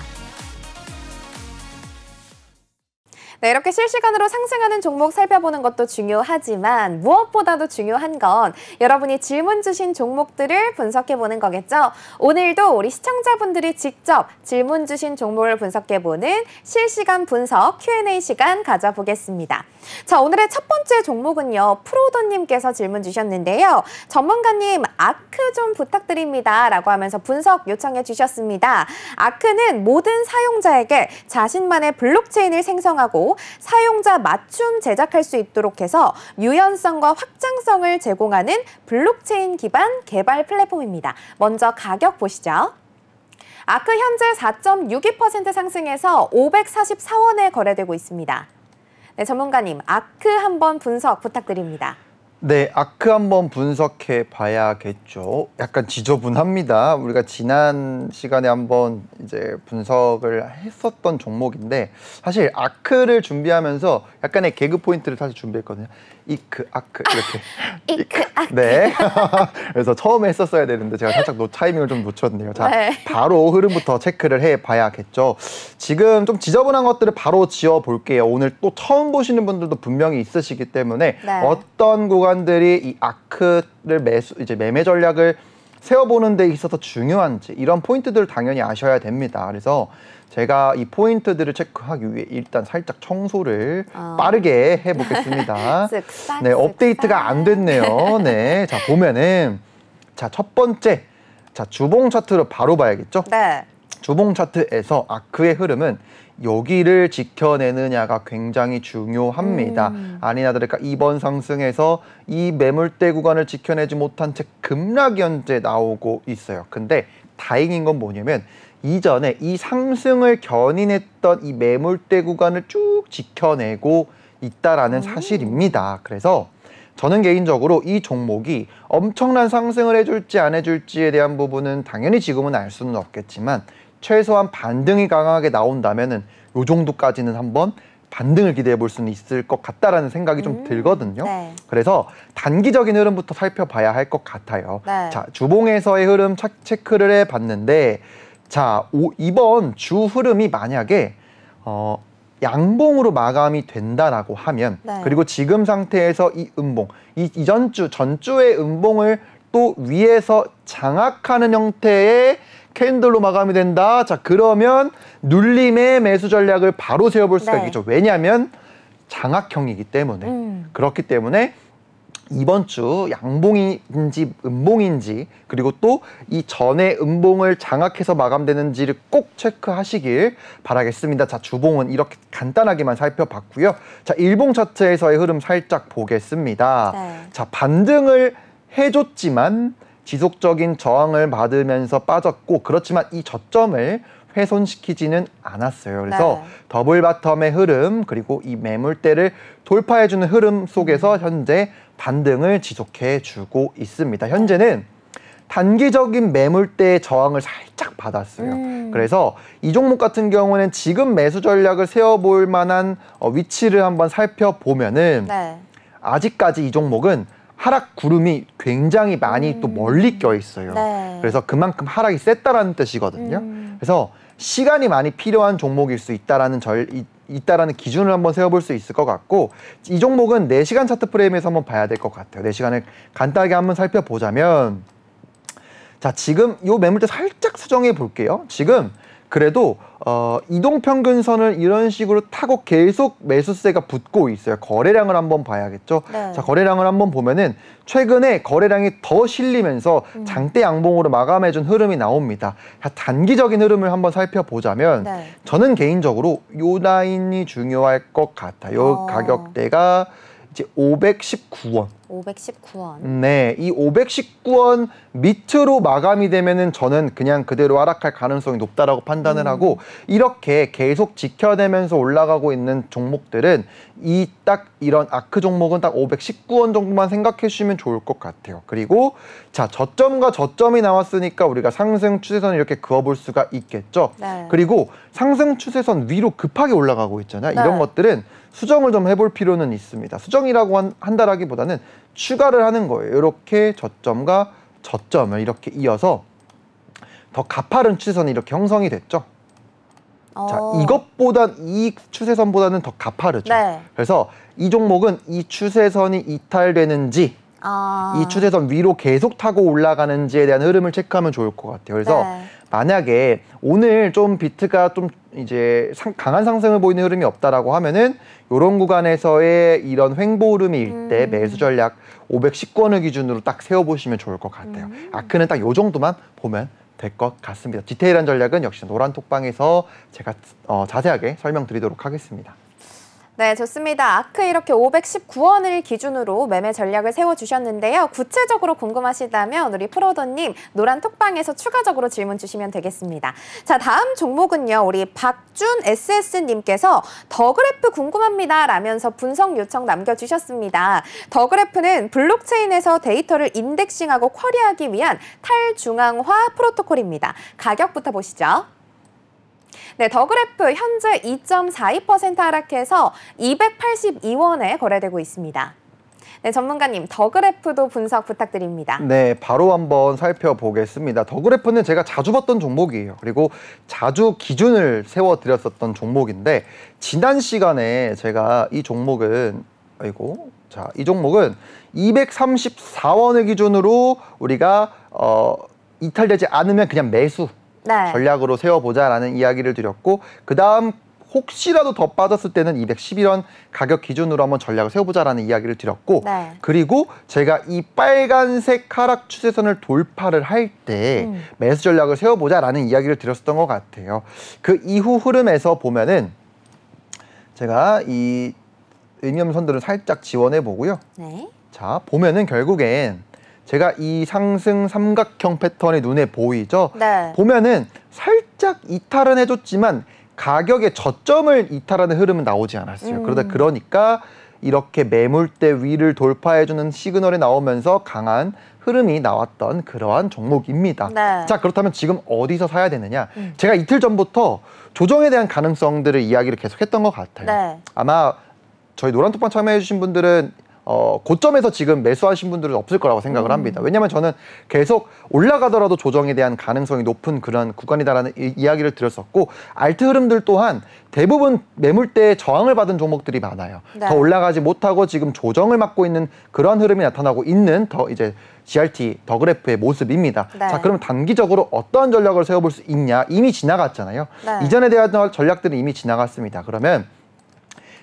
네, 이렇게 실시간으로 상승하는 종목 살펴보는 것도 중요하지만 무엇보다도 중요한 건 여러분이 질문 주신 종목들을 분석해보는 거겠죠. 오늘도 우리 시청자분들이 직접 질문 주신 종목을 분석해보는 실시간 분석 Q&A 시간 가져보겠습니다. 자, 오늘의 첫 번째 종목은요. 프로도님께서 질문 주셨는데요. 전문가님, 아크 좀 부탁드립니다. 라고 하면서 분석 요청해 주셨습니다. 아크는 모든 사용자에게 자신만의 블록체인을 생성하고 사용자 맞춤 제작할 수 있도록 해서 유연성과 확장성을 제공하는 블록체인 기반 개발 플랫폼입니다. 먼저 가격 보시죠. 아크 현재 4.62% 상승해서 544원에 거래되고 있습니다. 네, 전문가님, 아크 한번 분석 부탁드립니다. 네, 아크 한번 분석해 봐야겠죠. 약간 지저분합니다. 우리가 지난 시간에 한번 이제 분석을 했었던 종목인데, 사실 아크를 준비하면서 약간의 개그 포인트를 사실 준비했거든요. 이크, 아크 이렇게. 이크, 아크. 네. 그래서 처음에 했었어야 되는데 제가 살짝 타이밍을 좀 놓쳤네요. 자, 네. 바로 흐름부터 체크를 해 봐야겠죠. 지금 좀 지저분한 것들을 바로 지워 볼게요. 오늘 또 처음 보시는 분들도 분명히 있으시기 때문에 네. 어떤 구간들이 이 아크를 매매 전략을 세워보는 데 있어서 중요한지 이런 포인트들을 당연히 아셔야 됩니다. 그래서 제가 이 포인트들을 체크하기 위해 일단 살짝 청소를 빠르게 해보겠습니다. 쓱싹, 네, 업데이트가 안 됐네요. 네, 자 보면은 자 첫 번째, 자 주봉 차트로 바로 봐야겠죠? 네. 주봉 차트에서 아크의 흐름은 여기를 지켜내느냐가 굉장히 중요합니다. 아니나 다를까 이번 상승에서 이 매물대 구간을 지켜내지 못한 채 급락이 현재 나오고 있어요. 근데 다행인 건 뭐냐면 이전에 이 상승을 견인했던 이 매물대 구간을 쭉 지켜내고 있다라는 사실입니다. 그래서 저는 개인적으로 이 종목이 엄청난 상승을 해줄지 안 해줄지에 대한 부분은 당연히 지금은 알 수는 없겠지만 최소한 반등이 강하게 나온다면은 요 정도까지는 한번 반등을 기대해 볼 수는 있을 것 같다라는 생각이 좀 들거든요. 네. 그래서 단기적인 흐름부터 살펴봐야 할 것 같아요. 네. 자, 주봉에서의 흐름 체크를 해봤는데 자, 이번 주 흐름이 만약에 양봉으로 마감이 된다라고 하면 네. 그리고 지금 상태에서 이 음봉, 전주의 음봉을 또 위에서 장악하는 형태의 캔들로 마감이 된다. 자, 그러면 눌림의 매수 전략을 바로 세워볼 수가 네. 있겠죠. 왜냐하면 장악형이기 때문에. 그렇기 때문에 이번 주 양봉인지 음봉인지 그리고 또 이 전에 음봉을 장악해서 마감되는지를 꼭 체크하시길 바라겠습니다. 자, 주봉은 이렇게 간단하게만 살펴봤고요. 자, 일봉 차트에서의 흐름 살짝 보겠습니다. 네. 자, 반등을 해줬지만 지속적인 저항을 받으면서 빠졌고 그렇지만 이 저점을 훼손시키지는 않았어요. 그래서 네. 더블 바텀의 흐름 그리고 이 매물대를 돌파해주는 흐름 속에서 현재 반등을 지속해주고 있습니다. 현재는 단기적인 매물대의 저항을 살짝 받았어요. 그래서 이 종목 같은 경우는 지금 매수 전략을 세워볼 만한 위치를 한번 살펴보면은 네. 아직까지 이 종목은 하락 구름이 굉장히 많이 또 멀리 껴 있어요. 네. 그래서 그만큼 하락이 셌다라는 뜻이거든요. 그래서 시간이 많이 필요한 종목일 수 있다라는 기준을 한번 세워볼 수 있을 것 같고 이 종목은 4시간 차트 프레임에서 한번 봐야 될 것 같아요. 4시간을 간단하게 한번 살펴보자면 자, 지금 요 매물대 살짝 수정해 볼게요. 지금 그래도 이동평균선을 이런 식으로 타고 계속 매수세가 붙고 있어요. 거래량을 한번 봐야겠죠. 네. 자, 거래량을 한번 보면은 최근에 거래량이 더 실리면서 장대 양봉으로 마감해준 흐름이 나옵니다. 자, 단기적인 흐름을 한번 살펴보자면 네. 저는 개인적으로 요 라인이 중요할 것 같아요. 가격대가 이제 519원. 519원. 네, 이 519원 밑으로 마감이 되면은 저는 그냥 그대로 하락할 가능성이 높다라고 판단을 하고 이렇게 계속 지켜내면서 올라가고 있는 종목들은 딱 이런 아크 종목은 딱 519원 정도만 생각해 주시면 좋을 것 같아요. 그리고 자, 저점과 저점이 나왔으니까 우리가 상승 추세선을 이렇게 그어볼 수가 있겠죠. 네. 그리고 상승 추세선 위로 급하게 올라가고 있잖아요. 네. 이런 것들은 수정을 좀 해볼 필요는 있습니다. 수정이라고 한다라기보다는 추가를 하는 거예요. 이렇게 저점과 저점을 이렇게 이어서 더 가파른 추세선이 이렇게 형성이 됐죠. 자, 이 추세선보다는 더 가파르죠. 네. 그래서 이 종목은 이 추세선이 이탈되는지 이 추세선 위로 계속 타고 올라가는지에 대한 흐름을 체크하면 좋을 것 같아요. 그래서 네. 만약에 오늘 좀 비트가 좀 이제 강한 상승을 보이는 흐름이 없다라고 하면은 이런 구간에서의 이런 횡보 흐름일 때 매수 전략 519원을 기준으로 딱 세워보시면 좋을 것 같아요. 아크는 딱 요 정도만 보면 될 것 같습니다. 디테일한 전략은 역시 노란 톡방에서 제가 자세하게 설명드리도록 하겠습니다. 네, 좋습니다. 아크 이렇게 519원을 기준으로 매매 전략을 세워주셨는데요. 구체적으로 궁금하시다면 우리 프로더님 노란 톡방에서 추가적으로 질문 주시면 되겠습니다. 자, 다음 종목은요. 우리 박준 SS님께서 더그래프 궁금합니다 라면서 분석 요청 남겨주셨습니다. 더그래프는 블록체인에서 데이터를 인덱싱하고 쿼리하기 위한 탈중앙화 프로토콜입니다. 가격부터 보시죠. 네, 더그래프 현재 2.42% 하락해서 282원에 거래되고 있습니다. 네, 전문가님, 더그래프도 분석 부탁드립니다. 네, 바로 한번 살펴보겠습니다. 더그래프는 제가 자주 봤던 종목이에요. 그리고 자주 기준을 세워드렸었던 종목인데 지난 시간에 제가 이 종목은 이 종목은 234원을 기준으로 우리가 이탈되지 않으면 그냥 매수 네. 전략으로 세워보자라는 이야기를 드렸고, 그 다음 혹시라도 더 빠졌을 때는 211원 가격 기준으로 한번 전략을 세워보자라는 이야기를 드렸고, 네. 그리고 제가 이 빨간색 하락 추세선을 돌파를 할 때 매수 전략을 세워보자라는 이야기를 드렸었던 것 같아요. 그 이후 흐름에서 보면은 제가 이 의미음선들을 살짝 지원해 보고요. 네. 자, 보면은 결국엔 제가 이 상승 삼각형 패턴이 눈에 보이죠? 네. 보면은 살짝 이탈은 해줬지만 가격의 저점을 이탈하는 흐름은 나오지 않았어요. 그러니까 이렇게 매물대 위를 돌파해주는 시그널이 나오면서 강한 흐름이 나왔던 그러한 종목입니다. 네. 자, 그렇다면 지금 어디서 사야 되느냐? 제가 이틀 전부터 조정에 대한 가능성들을 이야기를 계속했던 것 같아요. 네. 아마 저희 노란톡방 참여해주신 분들은 고점에서 지금 매수하신 분들은 없을 거라고 생각을 합니다. 왜냐하면 저는 계속 올라가더라도 조정에 대한 가능성이 높은 그런 구간이다라는 이야기를 드렸었고, 알트 흐름들 또한 대부분 매물대에 저항을 받은 종목들이 많아요. 네. 더 올라가지 못하고 지금 조정을 맞고 있는 그런 흐름이 나타나고 있는 이제 GRT 더 그래프의 모습입니다. 네. 자, 그럼 단기적으로 어떠한 전략을 세워볼 수 있냐? 이미 지나갔잖아요. 네. 이전에 대한 전략들은 이미 지나갔습니다. 그러면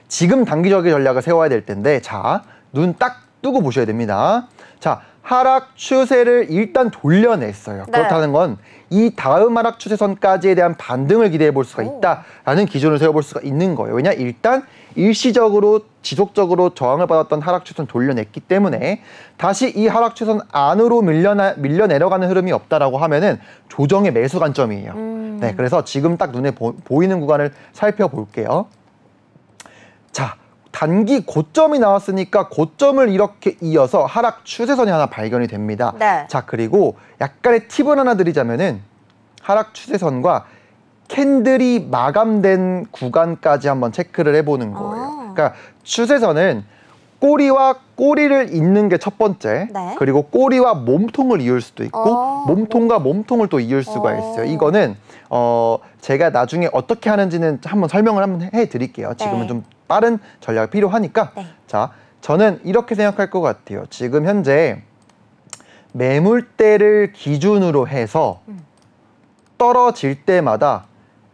지금 단기적인 전략을 세워야 될 텐데, 자, 눈 딱 뜨고 보셔야 됩니다. 자, 하락 추세를 일단 돌려냈어요. 네. 그렇다는 건 이 다음 하락 추세선까지에 대한 반등을 기대해 볼 수가 있다라는 기준을 세워볼 수가 있는 거예요. 왜냐, 일단 일시적으로 지속적으로 저항을 받았던 하락 추세선 돌려냈기 때문에 다시 이 하락 추세선 안으로 밀려 내려가는 흐름이 없다라고 하면은 조정의 매수 관점이에요. 네, 그래서 지금 딱 눈에 보이는 구간을 살펴볼게요. 자, 단기 고점이 나왔으니까 고점을 이렇게 이어서 하락 추세선이 하나 발견이 됩니다. 네. 자, 그리고 약간의 팁을 하나 드리자면은 하락 추세선과 캔들이 마감된 구간까지 한번 체크를 해보는 거예요. 그러니까 추세선은 꼬리와 꼬리를 잇는 게 첫 번째, 네. 그리고 꼬리와 몸통을 이을 수도 있고 몸통과 몸통을 또 이을 수가 있어요. 이거는 제가 나중에 어떻게 하는지는 한번 설명을 한번 해드릴게요. 지금은 네. 좀 빠른 전략이 필요하니까. 네. 자, 저는 이렇게 생각할 것 같아요. 지금 현재 매물대를 기준으로 해서 떨어질 때마다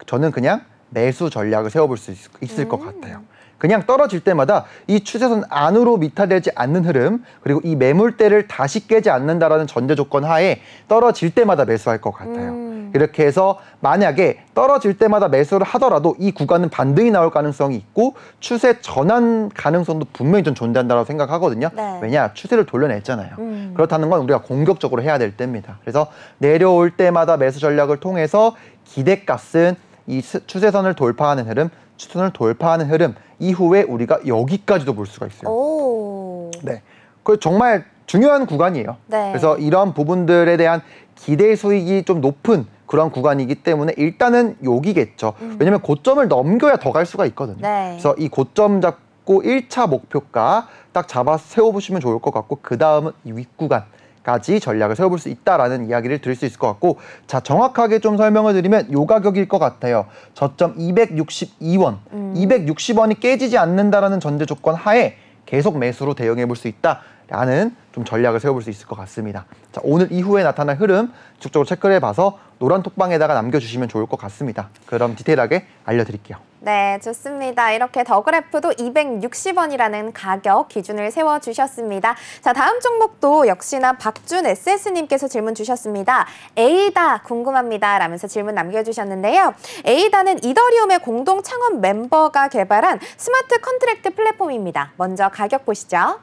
저는 그냥 매수 전략을 세워볼 수 있을 것 같아요. 그냥 떨어질 때마다 이 추세선 안으로 미탈되지 않는 흐름, 그리고 이 매물대를 다시 깨지 않는다라는 전제 조건 하에 떨어질 때마다 매수할 것 같아요. 이렇게 해서 만약에 떨어질 때마다 매수를 하더라도 이 구간은 반등이 나올 가능성이 있고 추세 전환 가능성도 분명히 좀 존재한다고 생각하거든요. 네. 왜냐, 추세를 돌려냈잖아요. 그렇다는 건 우리가 공격적으로 해야 될 때입니다. 그래서 내려올 때마다 매수 전략을 통해서 기대값은 이 추세선을 돌파하는 흐름, 추세선을 돌파하는 흐름 이후에 우리가 여기까지도 볼 수가 있어요. 오. 네, 그 정말 중요한 구간이에요. 네. 그래서 이런 부분들에 대한 기대 수익이 좀 높은 그런 구간이기 때문에 일단은 여기겠죠. 왜냐면 고점을 넘겨야 더 갈 수가 있거든요. 네. 그래서 이 고점 잡고 1차 목표가 딱 잡아 세워보시면 좋을 것 같고, 그 다음은 이 윗구간까지 전략을 세워볼 수 있다라는 이야기를 드릴 수 있을 것 같고, 자, 정확하게 좀 설명을 드리면 요 가격일 것 같아요. 저점 262원, 260원이 깨지지 않는다라는 전제 조건 하에 계속 매수로 대응해 볼 수 있다라는 좀 전략을 세워볼 수 있을 것 같습니다. 자, 오늘 이후에 나타날 흐름 지속적으로 체크를 해봐서 노란 톡방에다가 남겨주시면 좋을 것 같습니다. 그럼 디테일하게 알려드릴게요. 네, 좋습니다. 이렇게 더 그래프도 260원이라는 가격 기준을 세워주셨습니다. 자, 다음 종목도 역시나 박준 SS님께서 질문 주셨습니다. 에이다 궁금합니다 라면서 질문 남겨주셨는데요. 에이다는 이더리움의 공동 창업 멤버가 개발한 스마트 컨트랙트 플랫폼입니다. 먼저 가격 보시죠.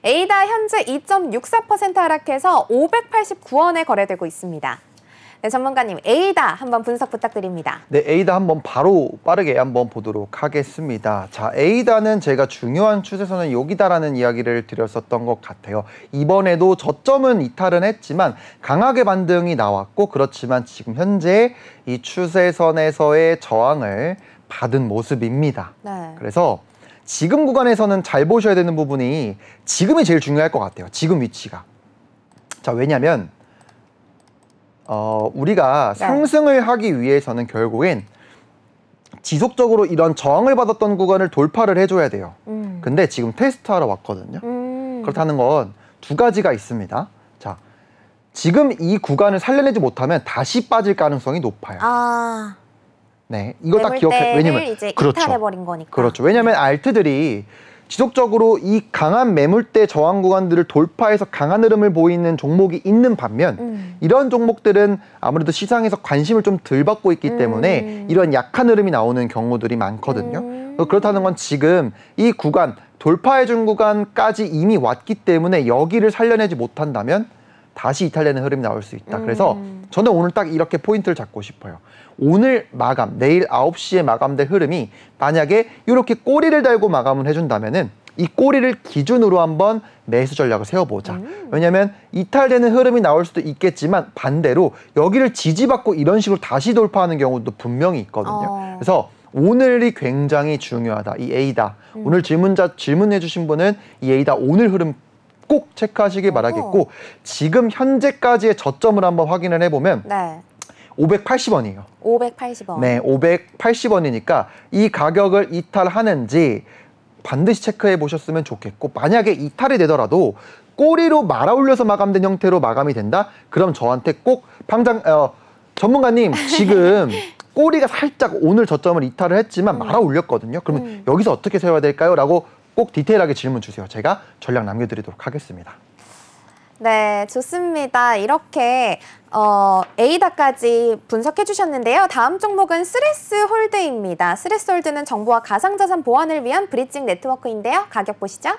에이다 현재 2.64% 하락해서 589원에 거래되고 있습니다. 네, 전문가님, 에이다 한번 분석 부탁드립니다. 네, 에이다 한번 바로 빠르게 한번 보도록 하겠습니다. 자, 에이다는 제가 중요한 추세선은 여기다라는 이야기를 드렸었던 것 같아요. 이번에도 저점은 이탈은 했지만 강하게 반등이 나왔고, 그렇지만 지금 현재 이 추세선에서의 저항을 받은 모습입니다. 네. 그래서 지금 구간에서는 잘 보셔야 되는 부분이 지금이 제일 중요할 것 같아요. 지금 위치가. 자, 왜냐면 우리가 네. 상승을 하기 위해서는 결국엔 지속적으로 이런 저항을 받았던 구간을 돌파를 해줘야 돼요. 근데 지금 테스트하러 왔거든요. 그렇다는 건 두 가지가 있습니다. 자, 지금 이 구간을 살려내지 못하면 다시 빠질 가능성이 높아요. 아, 네, 이걸 딱 기억해. 왜냐면 이제 그렇죠. 이탈해버린 거니까. 그렇죠. 왜냐하면 알트들이 지속적으로 이 강한 매물대 저항 구간들을 돌파해서 강한 흐름을 보이는 종목이 있는 반면 이런 종목들은 아무래도 시장에서 관심을 좀 덜 받고 있기 때문에 이런 약한 흐름이 나오는 경우들이 많거든요. 그렇다는 건 지금 이 구간, 돌파해준 구간까지 이미 왔기 때문에 여기를 살려내지 못한다면 다시 이탈되는 흐름이 나올 수 있다. 그래서 저는 오늘 딱 이렇게 포인트를 잡고 싶어요. 오늘 마감, 내일 9시에 마감될 흐름이 만약에 이렇게 꼬리를 달고 마감을 해준다면은 이 꼬리를 기준으로 한번 매수 전략을 세워보자. 왜냐하면 이탈되는 흐름이 나올 수도 있겠지만 반대로 여기를 지지받고 이런 식으로 다시 돌파하는 경우도 분명히 있거든요. 그래서 오늘이 굉장히 중요하다. 이 A다. 오늘 질문해주신 분은 이 A다. 오늘 흐름 꼭 체크하시길 바라겠고 지금 현재까지의 저점을 한번 확인을 해보면 네. 580원이에요. 580원. 네, 580원이니까 이 가격을 이탈하는지 반드시 체크해 보셨으면 좋겠고 만약에 이탈이 되더라도 꼬리로 말아 올려서 마감된 형태로 마감이 된다? 그럼 저한테 꼭 전문가님 지금 꼬리가 살짝 오늘 저점을 이탈을 했지만 말아 올렸거든요. 그러면 여기서 어떻게 세워야 될까요? 라고 꼭 디테일하게 질문 주세요. 제가 전략 남겨드리도록 하겠습니다. 네, 좋습니다. 이렇게 에이다까지 분석해 주셨는데요. 다음 종목은 스레스홀드입니다. 스레스홀드는 정부와 가상자산 보완을 위한 브리징 네트워크인데요. 가격 보시죠.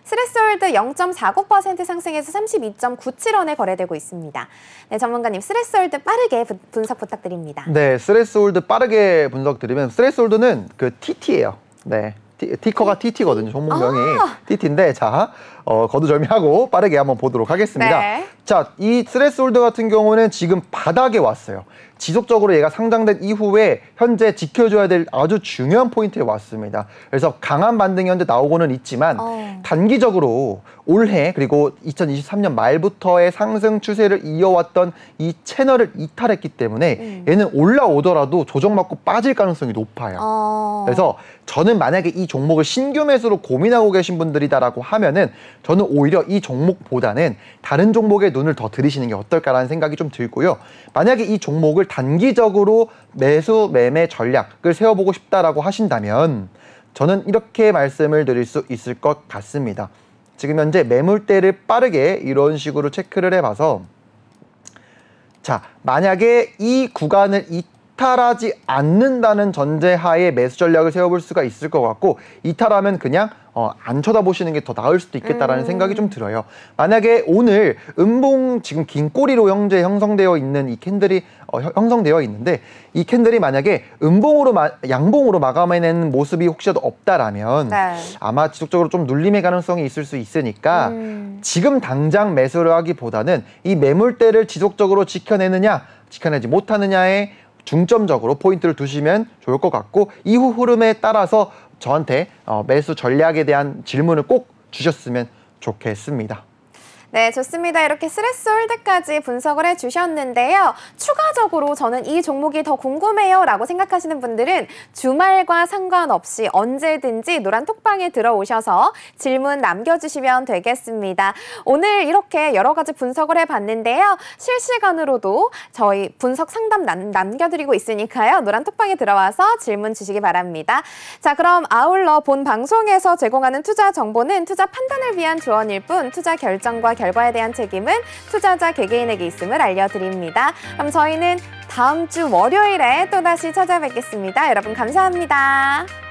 스레스홀드 0.49% 상승해서 32.97원에 거래되고 있습니다. 네, 전문가님 스레스홀드 빠르게 분석 부탁드립니다. 네, 스레스홀드 빠르게 분석 드리면 스레스홀드는 그 TT예요. 네. 티커가 TT거든요. 종목명이 TT인데 자 거두절미하고 빠르게 한번 보도록 하겠습니다. 네. 자, 이 스레스홀드 같은 경우는 지금 바닥에 왔어요. 지속적으로 얘가 상장된 이후에 현재 지켜줘야 될 아주 중요한 포인트에 왔습니다. 그래서 강한 반등이 현재 나오고는 있지만 단기적으로 올해 그리고 2023년 말부터의 상승 추세를 이어왔던 이 채널을 이탈했기 때문에 얘는 올라오더라도 조정받고 빠질 가능성이 높아요. 그래서 저는 만약에 이 종목을 신규 매수로 고민하고 계신 분들이다라고 하면은 저는 오히려 이 종목보다는 다른 종목에 눈을 더 들이시는 게 어떨까라는 생각이 좀 들고요. 만약에 이 종목을 단기적으로 매수 매매 전략을 세워보고 싶다라고 하신다면 저는 이렇게 말씀을 드릴 수 있을 것 같습니다. 지금 현재 매물대를 빠르게 이런 식으로 체크를 해봐서 자, 만약에 이 구간을 이탈하지 않는다는 전제하에 매수 전략을 세워볼 수가 있을 것 같고 이탈하면 그냥 안 쳐다보시는 게 더 나을 수도 있겠다라는 생각이 좀 들어요. 만약에 오늘 음봉 지금 긴 꼬리로 현재 형성되어 있는 이 캔들이 형성되어 있는데 이 캔들이 만약에 양봉으로 마감해내는 모습이 혹시라도 없다라면 네. 아마 지속적으로 좀 눌림의 가능성이 있을 수 있으니까 지금 당장 매수를 하기보다는 이 매물대를 지속적으로 지켜내지 못하느냐에 중점적으로 포인트를 두시면 좋을 것 같고 이후 흐름에 따라서 저한테 매수 전략에 대한 질문을 꼭 주셨으면 좋겠습니다. 네, 좋습니다. 이렇게 스레스홀드까지 분석을 해주셨는데요. 추가적으로 저는 이 종목이 더 궁금해요 라고 생각하시는 분들은 주말과 상관없이 언제든지 노란톡방에 들어오셔서 질문 남겨주시면 되겠습니다. 오늘 이렇게 여러 가지 분석을 해봤는데요. 실시간으로도 저희 분석 상담 남겨드리고 있으니까요. 노란톡방에 들어와서 질문 주시기 바랍니다. 자, 그럼 아울러 본 방송에서 제공하는 투자 정보는 투자 판단을 위한 조언일 뿐 투자 결정과 결과에 대한 책임은 투자자 개개인에게 있음을 알려드립니다. 그럼 저희는 다음 주 월요일에 또다시 찾아뵙겠습니다. 여러분 감사합니다.